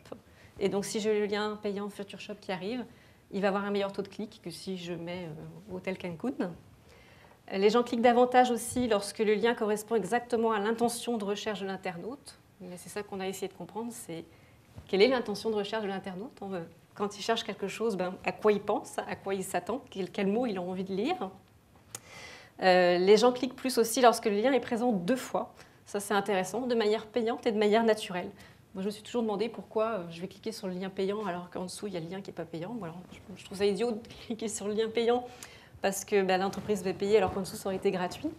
Et donc, si j'ai le lien payant Future Shop qui arrive, il va avoir un meilleur taux de clic que si je mets Hôtel Cancun. Les gens cliquent davantage aussi lorsque le lien correspond exactement à l'intention de recherche de l'internaute. Mais c'est ça qu'on a essayé de comprendre, c'est quelle est l'intention de recherche de l'internaute. Quand il cherche quelque chose, à quoi il pense, à quoi il s'attend, quel mot il a envie de lire. Les gens cliquent plus aussi lorsque le lien est présent 2 fois. Ça, c'est intéressant, de manière payante et de manière naturelle. Moi, je me suis toujours demandé pourquoi je vais cliquer sur le lien payant alors qu'en dessous, il y a le lien qui n'est pas payant. Bon, alors, je trouve ça idiot de cliquer sur le lien payant parce que l'entreprise va payer alors qu'en dessous, ça aurait été gratuit.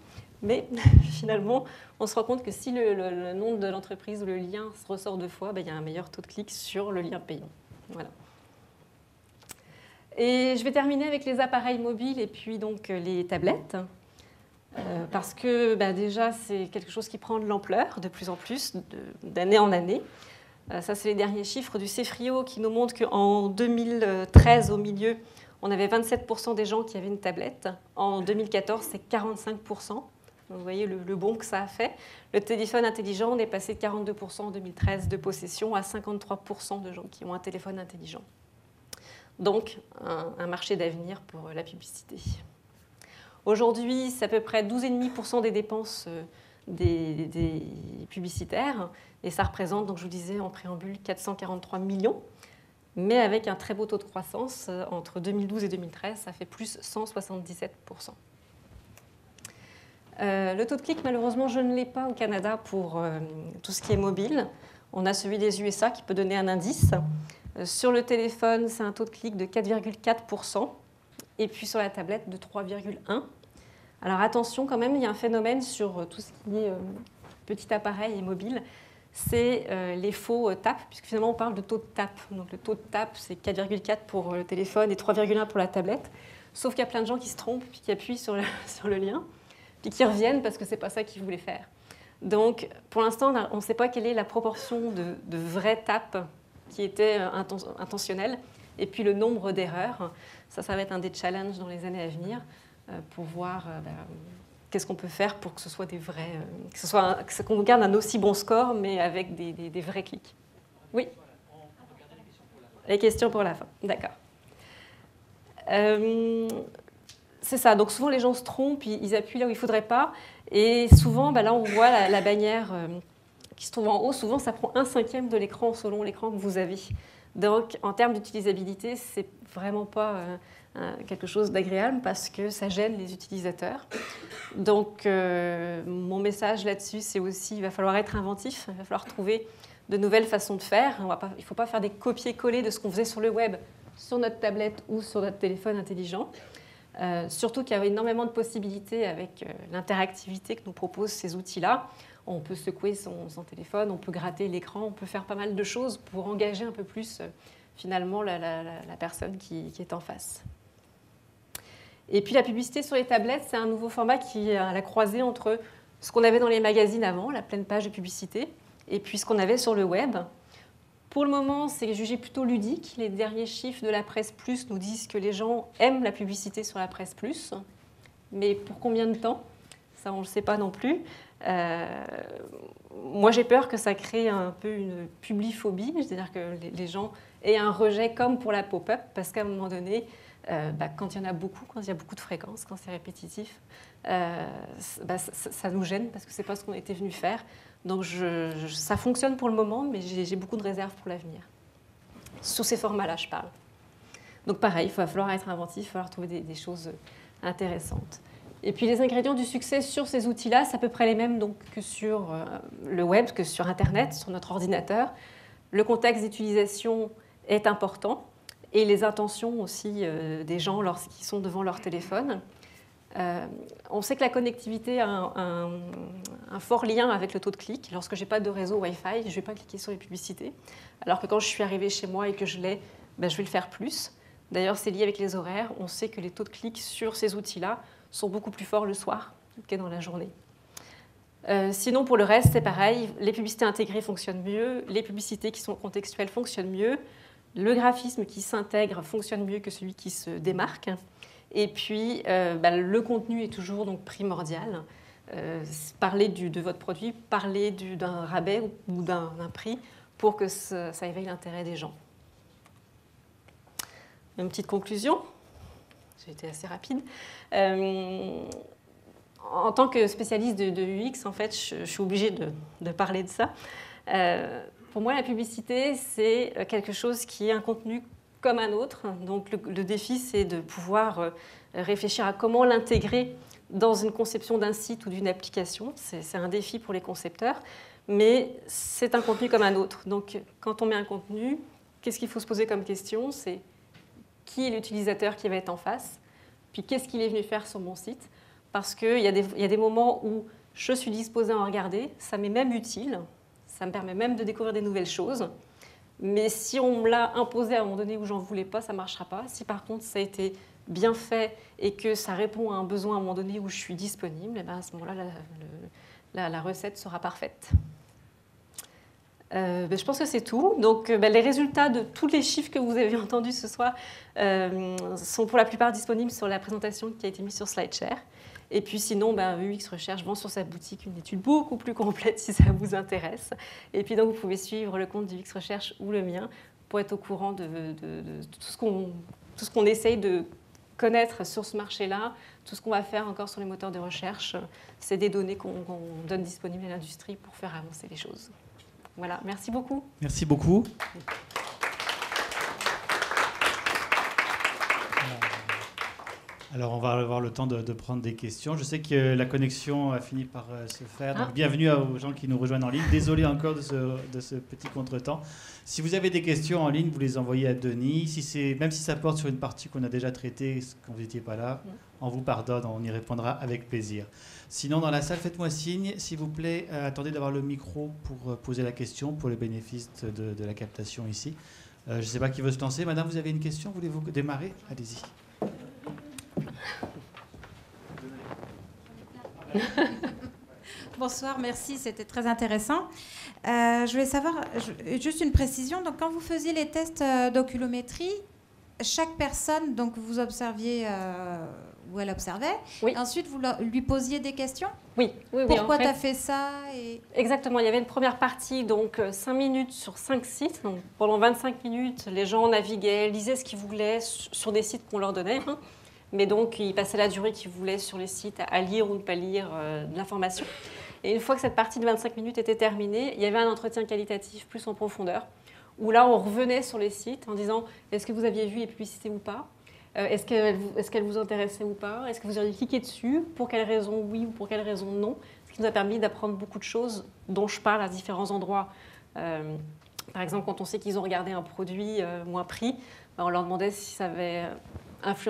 Mais finalement, on se rend compte que si le nom de l'entreprise ou le lien se ressort 2 fois, il y a un meilleur taux de clic sur le lien payant. Voilà. Et je vais terminer avec les appareils mobiles et puis donc les tablettes. Parce que déjà, c'est quelque chose qui prend de l'ampleur de plus en plus, d'année en année. Ça, c'est les derniers chiffres du CEFRIO qui nous montrent qu'en 2013, au milieu, on avait 27% des gens qui avaient une tablette. En 2014, c'est 45%. Donc, vous voyez le bond que ça a fait. Le téléphone intelligent, on est passé de 42% en 2013 de possession à 53% de gens qui ont un téléphone intelligent. Donc, un marché d'avenir pour la publicité. Aujourd'hui, c'est à peu près 12,5% des dépenses des publicitaires. Et ça représente, donc je vous disais en préambule, 443 millions. Mais avec un très beau taux de croissance, entre 2012 et 2013, ça fait plus 177%. Le taux de clic, malheureusement, je ne l'ai pas au Canada pour tout ce qui est mobile. On a celui des USA qui peut donner un indice. Sur le téléphone, c'est un taux de clic de 4,4%. Et puis sur la tablette, de 3,1%. Alors attention quand même, il y a un phénomène sur tout ce qui est petit appareil et mobile. C'est les faux tapes, puisque finalement on parle de taux de tape. Donc le taux de tape, c'est 4,4 pour le téléphone et 3,1 pour la tablette. Sauf qu'il y a plein de gens qui se trompent, puis qui appuient sur le lien, puis qui reviennent parce que ce n'est pas ça qu'ils voulaient faire. Donc pour l'instant, on ne sait pas quelle est la proportion de vraies tapes qui étaient intentionnelles, et puis le nombre d'erreurs. Ça va être un des challenges dans les années à venir pour voir qu'est-ce qu'on peut faire pour que ce soit des vrais, qu'on garde un aussi bon score, mais avec des vrais clics. Oui. Les questions pour la fin. D'accord. C'est ça. Donc souvent les gens se trompent, ils appuient là où il ne faudrait pas, et souvent là on voit la bannière qui se trouve en haut. Souvent ça prend 1/5 de l'écran selon l'écran que vous avez. Donc en termes d'utilisabilité, c'est vraiment pas quelque chose d'agréable parce que ça gêne les utilisateurs. Donc mon message là-dessus, c'est aussi il va falloir être inventif, il va falloir trouver de nouvelles façons de faire. Il ne faut pas faire des copier-coller de ce qu'on faisait sur le web, sur notre tablette ou sur notre téléphone intelligent. Surtout qu'il y a énormément de possibilités avec l'interactivité que nous proposent ces outils-là. On peut secouer son téléphone, on peut gratter l'écran, on peut faire pas mal de choses pour engager un peu plus finalement la personne qui est en face. Et puis la publicité sur les tablettes, c'est un nouveau format qui est à la croisée entre ce qu'on avait dans les magazines avant, la pleine page de publicité, et puis ce qu'on avait sur le web. Pour le moment, c'est jugé plutôt ludique. Les derniers chiffres de la Presse Plus nous disent que les gens aiment la publicité sur la Presse Plus. Mais pour combien de temps? Ça, on ne le sait pas non plus. Moi, j'ai peur que ça crée un peu une publiphobie, c'est-à-dire que les gens aient un rejet comme pour la pop-up, parce qu'à un moment donné, quand il y en a beaucoup, quand il y a beaucoup de fréquences, quand c'est répétitif, ça nous gêne parce que ce n'est pas ce qu'on était venu faire. Donc ça fonctionne pour le moment, mais j'ai beaucoup de réserves pour l'avenir. Sur ces formats-là, je parle. Donc pareil, il va falloir être inventif, il va falloir trouver des choses intéressantes. Et puis les ingrédients du succès sur ces outils-là, c'est à peu près les mêmes donc, que sur le web, que sur Internet, sur notre ordinateur. Le contexte d'utilisation est important et les intentions aussi des gens lorsqu'ils sont devant leur téléphone. On sait que la connectivité a un fort lien avec le taux de clic. Lorsque je n'ai pas de réseau Wi-Fi, je ne vais pas cliquer sur les publicités. Alors que quand je suis arrivée chez moi et que je l'ai, je vais le faire plus. D'ailleurs, c'est lié avec les horaires. On sait que les taux de clic sur ces outils-là sont beaucoup plus forts le soir que dans la journée. Sinon, pour le reste, c'est pareil. Les publicités intégrées fonctionnent mieux. Les publicités qui sont contextuelles fonctionnent mieux. Le graphisme qui s'intègre fonctionne mieux que celui qui se démarque. Et puis, le contenu est toujours donc, primordial. Parlez de votre produit, parlez d'un rabais ou d'un prix pour que ça éveille l'intérêt des gens. Une petite conclusion. J'ai été assez rapide. En tant que spécialiste de UX, en fait, je suis obligée de parler de ça. Pour moi, la publicité, c'est quelque chose qui est un contenu comme un autre. Donc, le défi, c'est de pouvoir réfléchir à comment l'intégrer dans une conception d'un site ou d'une application. C'est un défi pour les concepteurs, mais c'est un contenu comme un autre. Donc, quand on met un contenu, qu'est-ce qu'il faut se poser comme question? C'est qui est l'utilisateur qui va être en face? Puis, qu'est-ce qu'il est venu faire sur mon site? Parce qu'il y a des moments où je suis disposée à en regarder, ça m'est même utile, ça me permet même de découvrir des nouvelles choses. Mais si on me l'a imposé à un moment donné où j'en voulais pas, ça ne marchera pas. Si par contre ça a été bien fait et que ça répond à un besoin à un moment donné où je suis disponible, à ce moment-là, la recette sera parfaite. Je pense que c'est tout. Donc, les résultats de tous les chiffres que vous avez entendus ce soir sont pour la plupart disponibles sur la présentation qui a été mise sur SlideShare. Et puis sinon, UX Recherche vend sur sa boutique une étude beaucoup plus complète si ça vous intéresse. Et puis donc, vous pouvez suivre le compte d'UX Recherche ou le mien pour être au courant de tout ce qu'on essaye de connaître sur ce marché-là, tout ce qu'on va faire encore sur les moteurs de recherche. C'est des données qu'on donne disponibles à l'industrie pour faire avancer les choses. Voilà, merci beaucoup. Merci beaucoup. Alors, on va avoir le temps de prendre des questions. Je sais que la connexion a fini par se faire. Donc, Ah. bienvenue aux gens qui nous rejoignent en ligne. Désolé encore de ce petit contretemps. Si vous avez des questions en ligne, vous les envoyez à Denis. Même si ça porte sur une partie qu'on a déjà traitée, quand vous n'étiez pas là, on vous pardonne, on y répondra avec plaisir. Sinon, dans la salle, faites-moi signe, s'il vous plaît. Attendez d'avoir le micro pour poser la question, pour le bénéfice de la captation ici. Je ne sais pas qui veut se lancer. Madame, vous avez une question? Voulez-vous démarrer? Allez-y. Bonsoir, merci, c'était très intéressant. Je voulais savoir, juste une précision, donc quand vous faisiez les tests d'oculométrie, chaque personne, donc vous observiez où elle observait, Oui. et ensuite vous lui posiez des questions? Oui. Pourquoi en fait, tu as fait ça et... Exactement, il y avait une première partie, donc 5 minutes sur 5 sites. Donc, pendant 25 minutes, les gens naviguaient, lisaient ce qu'ils voulaient sur des sites qu'on leur donnait. Mais donc, ils passaient la durée qu'ils voulaient sur les sites à lire ou ne pas lire de l'information. Et une fois que cette partie de 25 minutes était terminée, il y avait un entretien qualitatif plus en profondeur, où là, on revenait sur les sites en disant « Est-ce que vous aviez vu les publicités ou pas ? Est-ce qu'elles vous intéressaient ou pas ? Est-ce que vous auriez cliqué dessus ? Pour quelles raisons oui ou pour quelles raisons non ?» Ce qui nous a permis d'apprendre beaucoup de choses dont je parle à différents endroits. Par exemple, quand on sait qu'ils ont regardé un produit moins prix, on leur demandait si ça avait si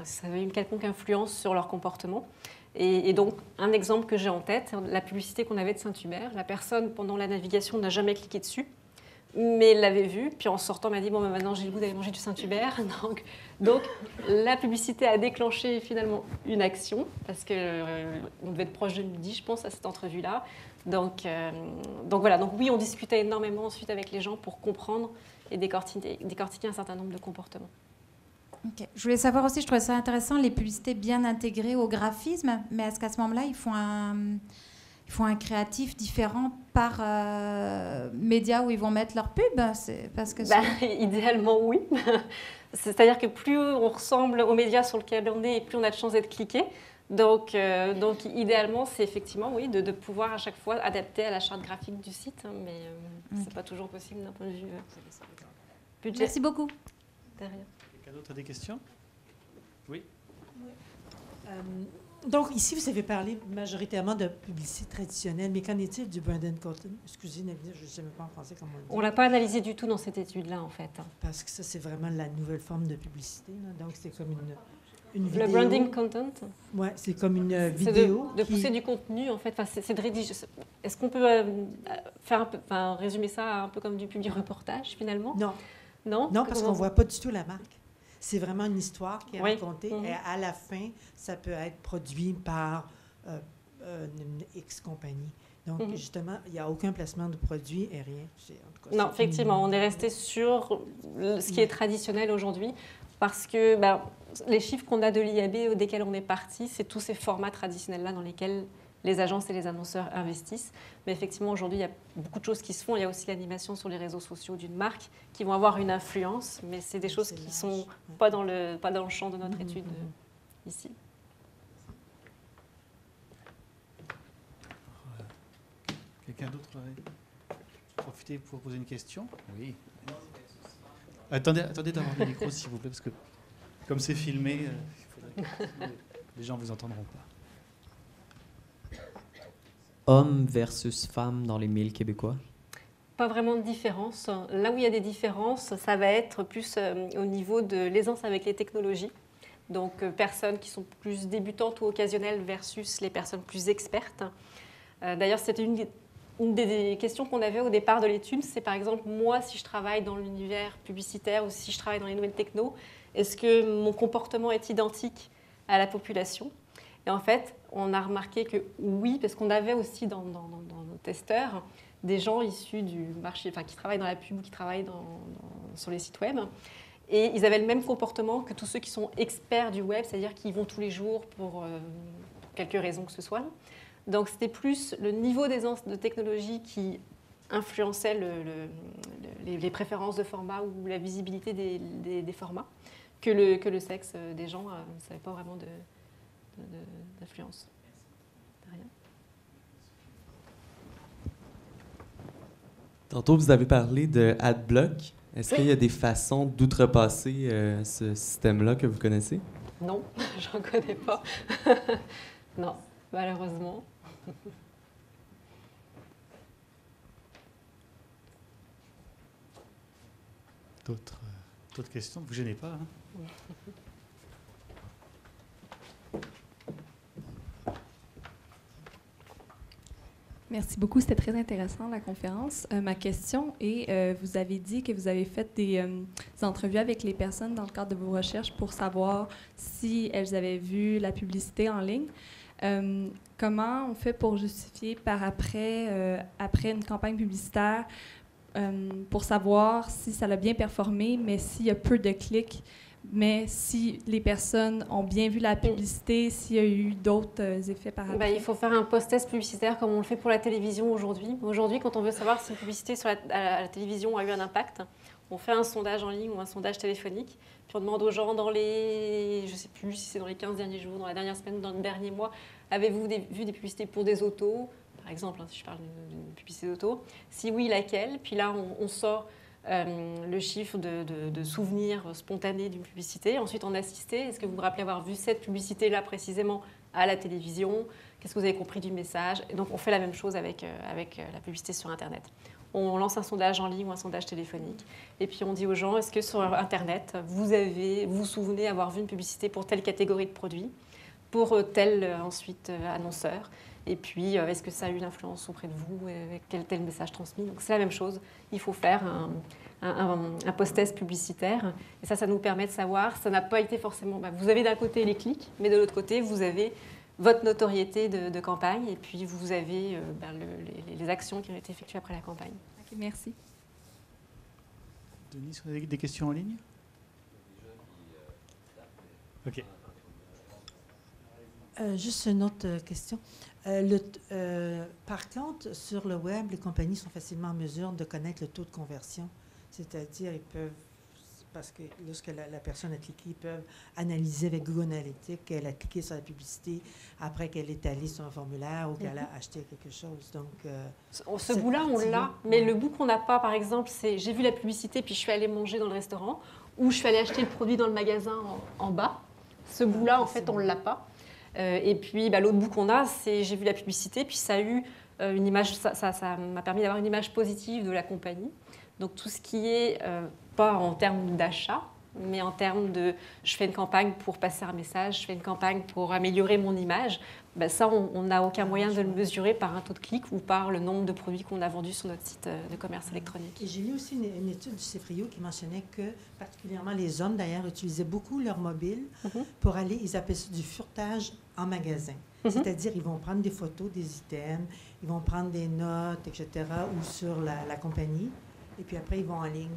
ça avait une quelconque influence sur leur comportement. Et donc, un exemple que j'ai en tête, la publicité qu'on avait de Saint-Hubert, la personne, pendant la navigation, n'a jamais cliqué dessus, mais elle l'avait vue, puis en sortant, m'a dit « Bon, maintenant, j'ai le goût d'aller manger du Saint-Hubert. » Donc, la publicité a déclenché finalement une action, parce qu'on devait être proche de midi, je pense, à cette entrevue-là. Donc voilà, donc oui, on discutait énormément ensuite avec les gens pour comprendre et décortiquer un certain nombre de comportements. Okay. Je voulais savoir aussi, je trouvais ça intéressant, les publicités bien intégrées au graphisme, mais est-ce qu'à ce moment-là, ils font un créatif différent par média où ils vont mettre leur pub? Parce que idéalement, oui. C'est-à-dire que plus on ressemble aux médias sur lesquels on est, et plus on a de chances d'être cliqué. Donc idéalement, c'est effectivement, oui, de pouvoir à chaque fois adapter à la charte graphique du site, mais ce n'est pas toujours possible d'un point de vue budget. Merci beaucoup. Derrière. Quelqu'un d'autre a des questions? Oui. Donc, ici, vous avez parlé majoritairement de publicité traditionnelle, mais qu'en est-il du brand and content? Excusez, je ne sais même pas en français comment on le dit. On ne l'a pas analysé du tout dans cette étude-là, en fait. Parce que ça, c'est vraiment la nouvelle forme de publicité. Là. Donc, c'est comme une vidéo. Le branding content? Oui, c'est comme une vidéo. De pousser du contenu, en fait. Enfin, c'est de rédiger. Est-ce qu'on peut résumer ça un peu comme du public reportage, finalement? Non. Non? Non, parce qu'on ne voit pas du tout la marque. C'est vraiment une histoire qui est racontée. Mm-hmm. Et à la fin, ça peut être produit par une X compagnie. Donc, justement, il n'y a aucun placement de produit et rien. En tout cas, non, effectivement, on est resté sur ce qui est traditionnel aujourd'hui parce que les chiffres qu'on a de l'IAB desquels on est parti, c'est tous ces formats traditionnels-là dans lesquels les agences et les annonceurs investissent. Mais effectivement, aujourd'hui, il y a beaucoup de choses qui se font. Il y a aussi l'animation sur les réseaux sociaux d'une marque qui vont avoir une influence, mais c'est des choses qui ne sont pas dans le champ de notre étude ici. Quelqu'un d'autre profiter pour poser une question? Oui. Attendez d'avoir le micro, s'il vous plaît, parce que comme c'est filmé, il faudrait que les gens ne vous entendront pas. Hommes versus femmes dans les médias québécois? Pas vraiment de différence. Là où il y a des différences, ça va être plus au niveau de l'aisance avec les technologies. Donc, personnes qui sont plus débutantes ou occasionnelles versus les personnes plus expertes. D'ailleurs, c'était une des questions qu'on avait au départ de l'étude. C'est par exemple, moi, si je travaille dans l'univers publicitaire ou si je travaille dans les nouvelles techno, est-ce que mon comportement est identique à la population? Et en fait, on a remarqué que oui, parce qu'on avait aussi dans nos testeurs des gens issus du marché, qui travaillent dans la pub ou qui travaillent sur les sites web. Et ils avaient le même comportement que tous ceux qui sont experts du web, c'est-à-dire qu'ils vont tous les jours pour quelque raison que ce soit. Donc c'était plus le niveau d'aisance de technologie qui influençait les préférences de format ou la visibilité des formats que le sexe des gens. Ça n'avait pas vraiment d'influence. De rien. Tantôt, vous avez parlé de AdBlock. Est-ce qu'il y a des façons d'outrepasser ce système-là que vous connaissez? Non, j'en connais pas. Non, malheureusement. D'autres questions? Ne vous gênez pas. Hein. Merci beaucoup, c'était très intéressant la conférence. Ma question est, vous avez dit que vous avez fait des entrevues avec les personnes dans le cadre de vos recherches pour savoir si elles avaient vu la publicité en ligne. Comment on fait pour justifier par après une campagne publicitaire pour savoir si ça a bien performé, mais s'il y a peu de clics, mais si les personnes ont bien vu la publicité, s'il y a eu d'autres effets par après? Il faut faire un post-test publicitaire comme on le fait pour la télévision aujourd'hui. Aujourd'hui, quand on veut savoir si une publicité à la télévision a eu un impact, on fait un sondage en ligne ou un sondage téléphonique, puis on demande aux gens je ne sais plus si c'est dans les 15 derniers jours, dans la dernière semaine, dans le dernier mois, avez-vous vu des publicités pour des autos, par exemple, si je parle d'une publicité d'auto? Si oui, laquelle? Puis là, on sort le chiffre de souvenirs spontanés d'une publicité. Ensuite, en assisté, est-ce que vous vous rappelez avoir vu cette publicité-là précisément à la télévision? Qu'est-ce que vous avez compris du message? Et donc, on fait la même chose avec la publicité sur Internet. On lance un sondage en ligne ou un sondage téléphonique. Et puis, on dit aux gens, est-ce que sur Internet, vous vous souvenez avoir vu une publicité pour telle catégorie de produits, pour tel, ensuite, annonceur? Et puis, est-ce que ça a eu une influence auprès de vous? Quel était le message transmis? Donc, c'est la même chose. Il faut faire un post-test publicitaire. Et ça nous permet de savoir. Ça n'a pas été forcément... vous avez d'un côté les clics, mais de l'autre côté, vous avez votre notoriété de campagne. Et puis, vous avez les actions qui ont été effectuées après la campagne. Okay, merci. Denis, vous avez des questions en ligne? OK. Juste une autre question. Par contre, sur le web, les compagnies sont facilement en mesure de connaître le taux de conversion. C'est-à-dire, ils peuvent, parce que lorsque la personne a cliqué, ils peuvent analyser avec Google Analytics qu'elle a cliqué sur la publicité après qu'elle est allée sur un formulaire ou qu'elle a acheté quelque chose. Donc, ce bout-là, on l'a. Mais le bout qu'on n'a pas, par exemple, c'est j'ai vu la publicité puis je suis allée manger dans le restaurant ou je suis allée acheter le produit dans le magasin en bas. Ce bout-là, en fait, on ne l'a pas. Et puis, l'autre bout qu'on a, c'est j'ai vu la publicité, puis ça a eu une image, ça m'a permis d'avoir une image positive de la compagnie. Donc, tout ce qui est, pas en termes d'achat, mais en termes de je fais une campagne pour passer un message, je fais une campagne pour améliorer mon image, ça, on n'a aucun moyen de le mesurer par un taux de clic ou par le nombre de produits qu'on a vendus sur notre site de commerce électronique. Et j'ai lu aussi une étude du CEFRIO qui mentionnait que, particulièrement les hommes d'ailleurs, utilisaient beaucoup leur mobile pour aller, ils appellent ça du furetage en magasin. C'est-à-dire, ils vont prendre des photos des items, ils vont prendre des notes, etc., ou sur la compagnie, et puis après, ils vont en ligne.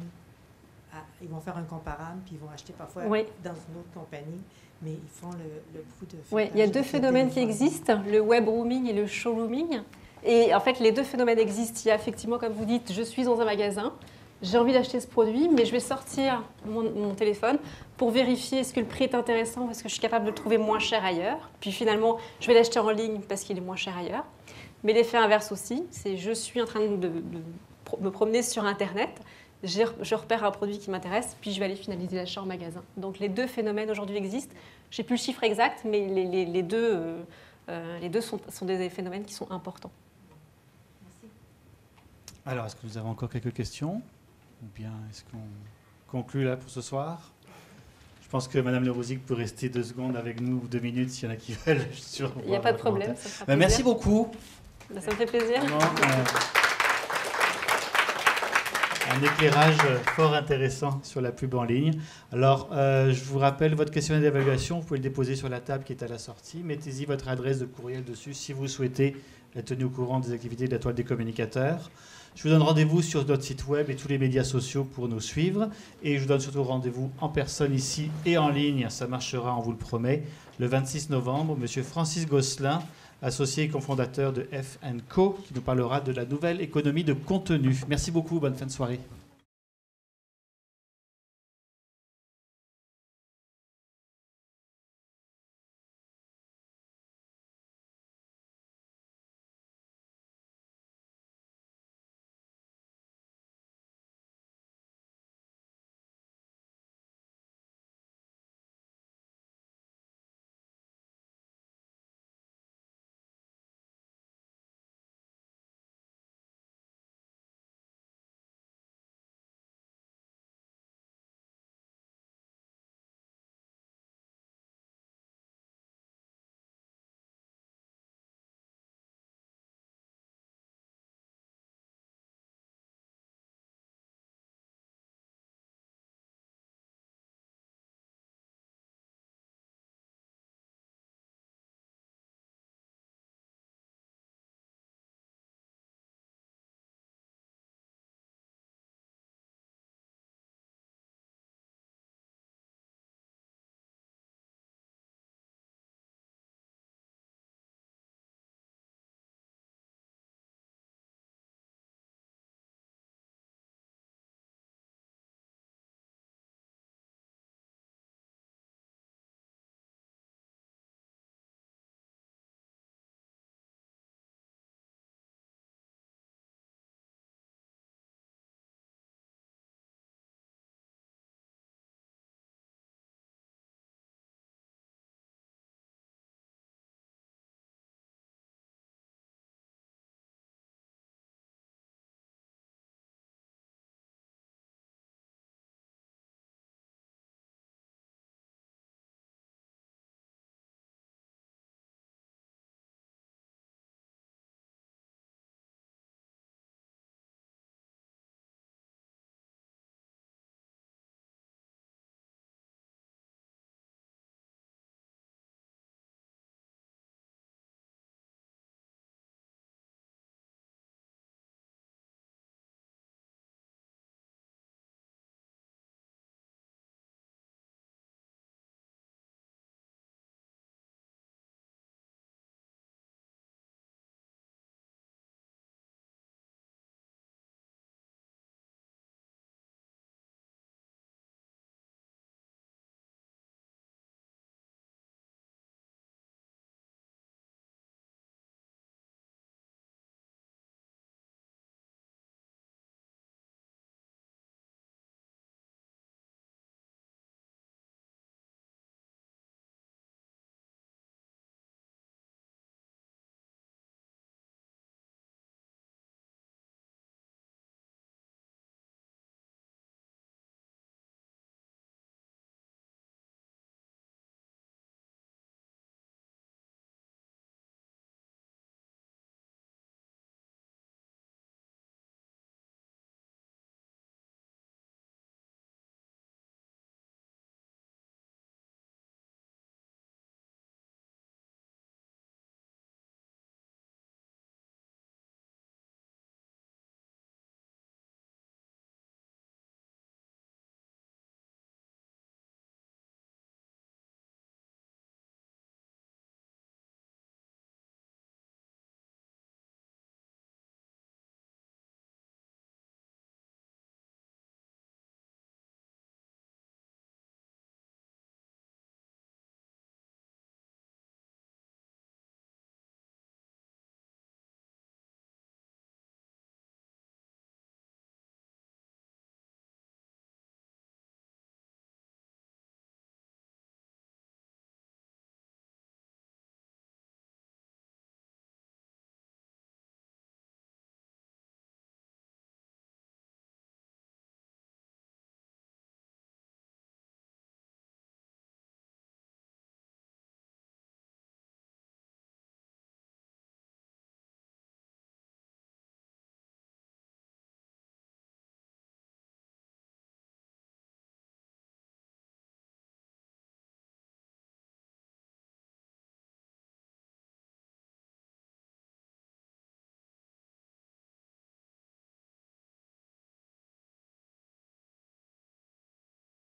Ils vont faire un comparable, puis ils vont acheter parfois dans une autre compagnie, mais ils font le coup de... Oui, il y a deux phénomènes qui existent, le web roaming et le showrooming. Et en fait, les deux phénomènes existent. Il y a effectivement, comme vous dites, je suis dans un magasin, j'ai envie d'acheter ce produit, mais je vais sortir mon téléphone pour vérifier est-ce que le prix est intéressant, est-ce que je suis capable de le trouver moins cher ailleurs. Puis finalement, je vais l'acheter en ligne parce qu'il est moins cher ailleurs. Mais l'effet inverse aussi, c'est je suis en train de me promener sur Internet, je repère un produit qui m'intéresse, puis je vais aller finaliser l'achat en magasin. Donc les deux phénomènes aujourd'hui existent. Je n'ai plus le chiffre exact, mais les deux sont des phénomènes qui sont importants. Merci. Alors, est-ce que nous avons encore quelques questions? Ou bien est-ce qu'on conclut là pour ce soir? Je pense que Mme Lerosic peut rester 2 secondes avec nous, 2 minutes, s'il y en a qui veulent. Il n'y a pas de problème. Ça fera plaisir. Merci beaucoup. Ça me fait plaisir. Un éclairage fort intéressant sur la pub en ligne. Alors, je vous rappelle, votre questionnaire d'évaluation, vous pouvez le déposer sur la table qui est à la sortie. Mettez-y votre adresse de courriel dessus si vous souhaitez être tenu au courant des activités de la Toile des communicateurs. Je vous donne rendez-vous sur notre site web et tous les médias sociaux pour nous suivre. Et je vous donne surtout rendez-vous en personne ici et en ligne. Ça marchera, on vous le promet. Le 26 novembre, M. Francis Gosselin, associé et cofondateur de F&Co, qui nous parlera de la nouvelle économie de contenu. Merci beaucoup, bonne fin de soirée.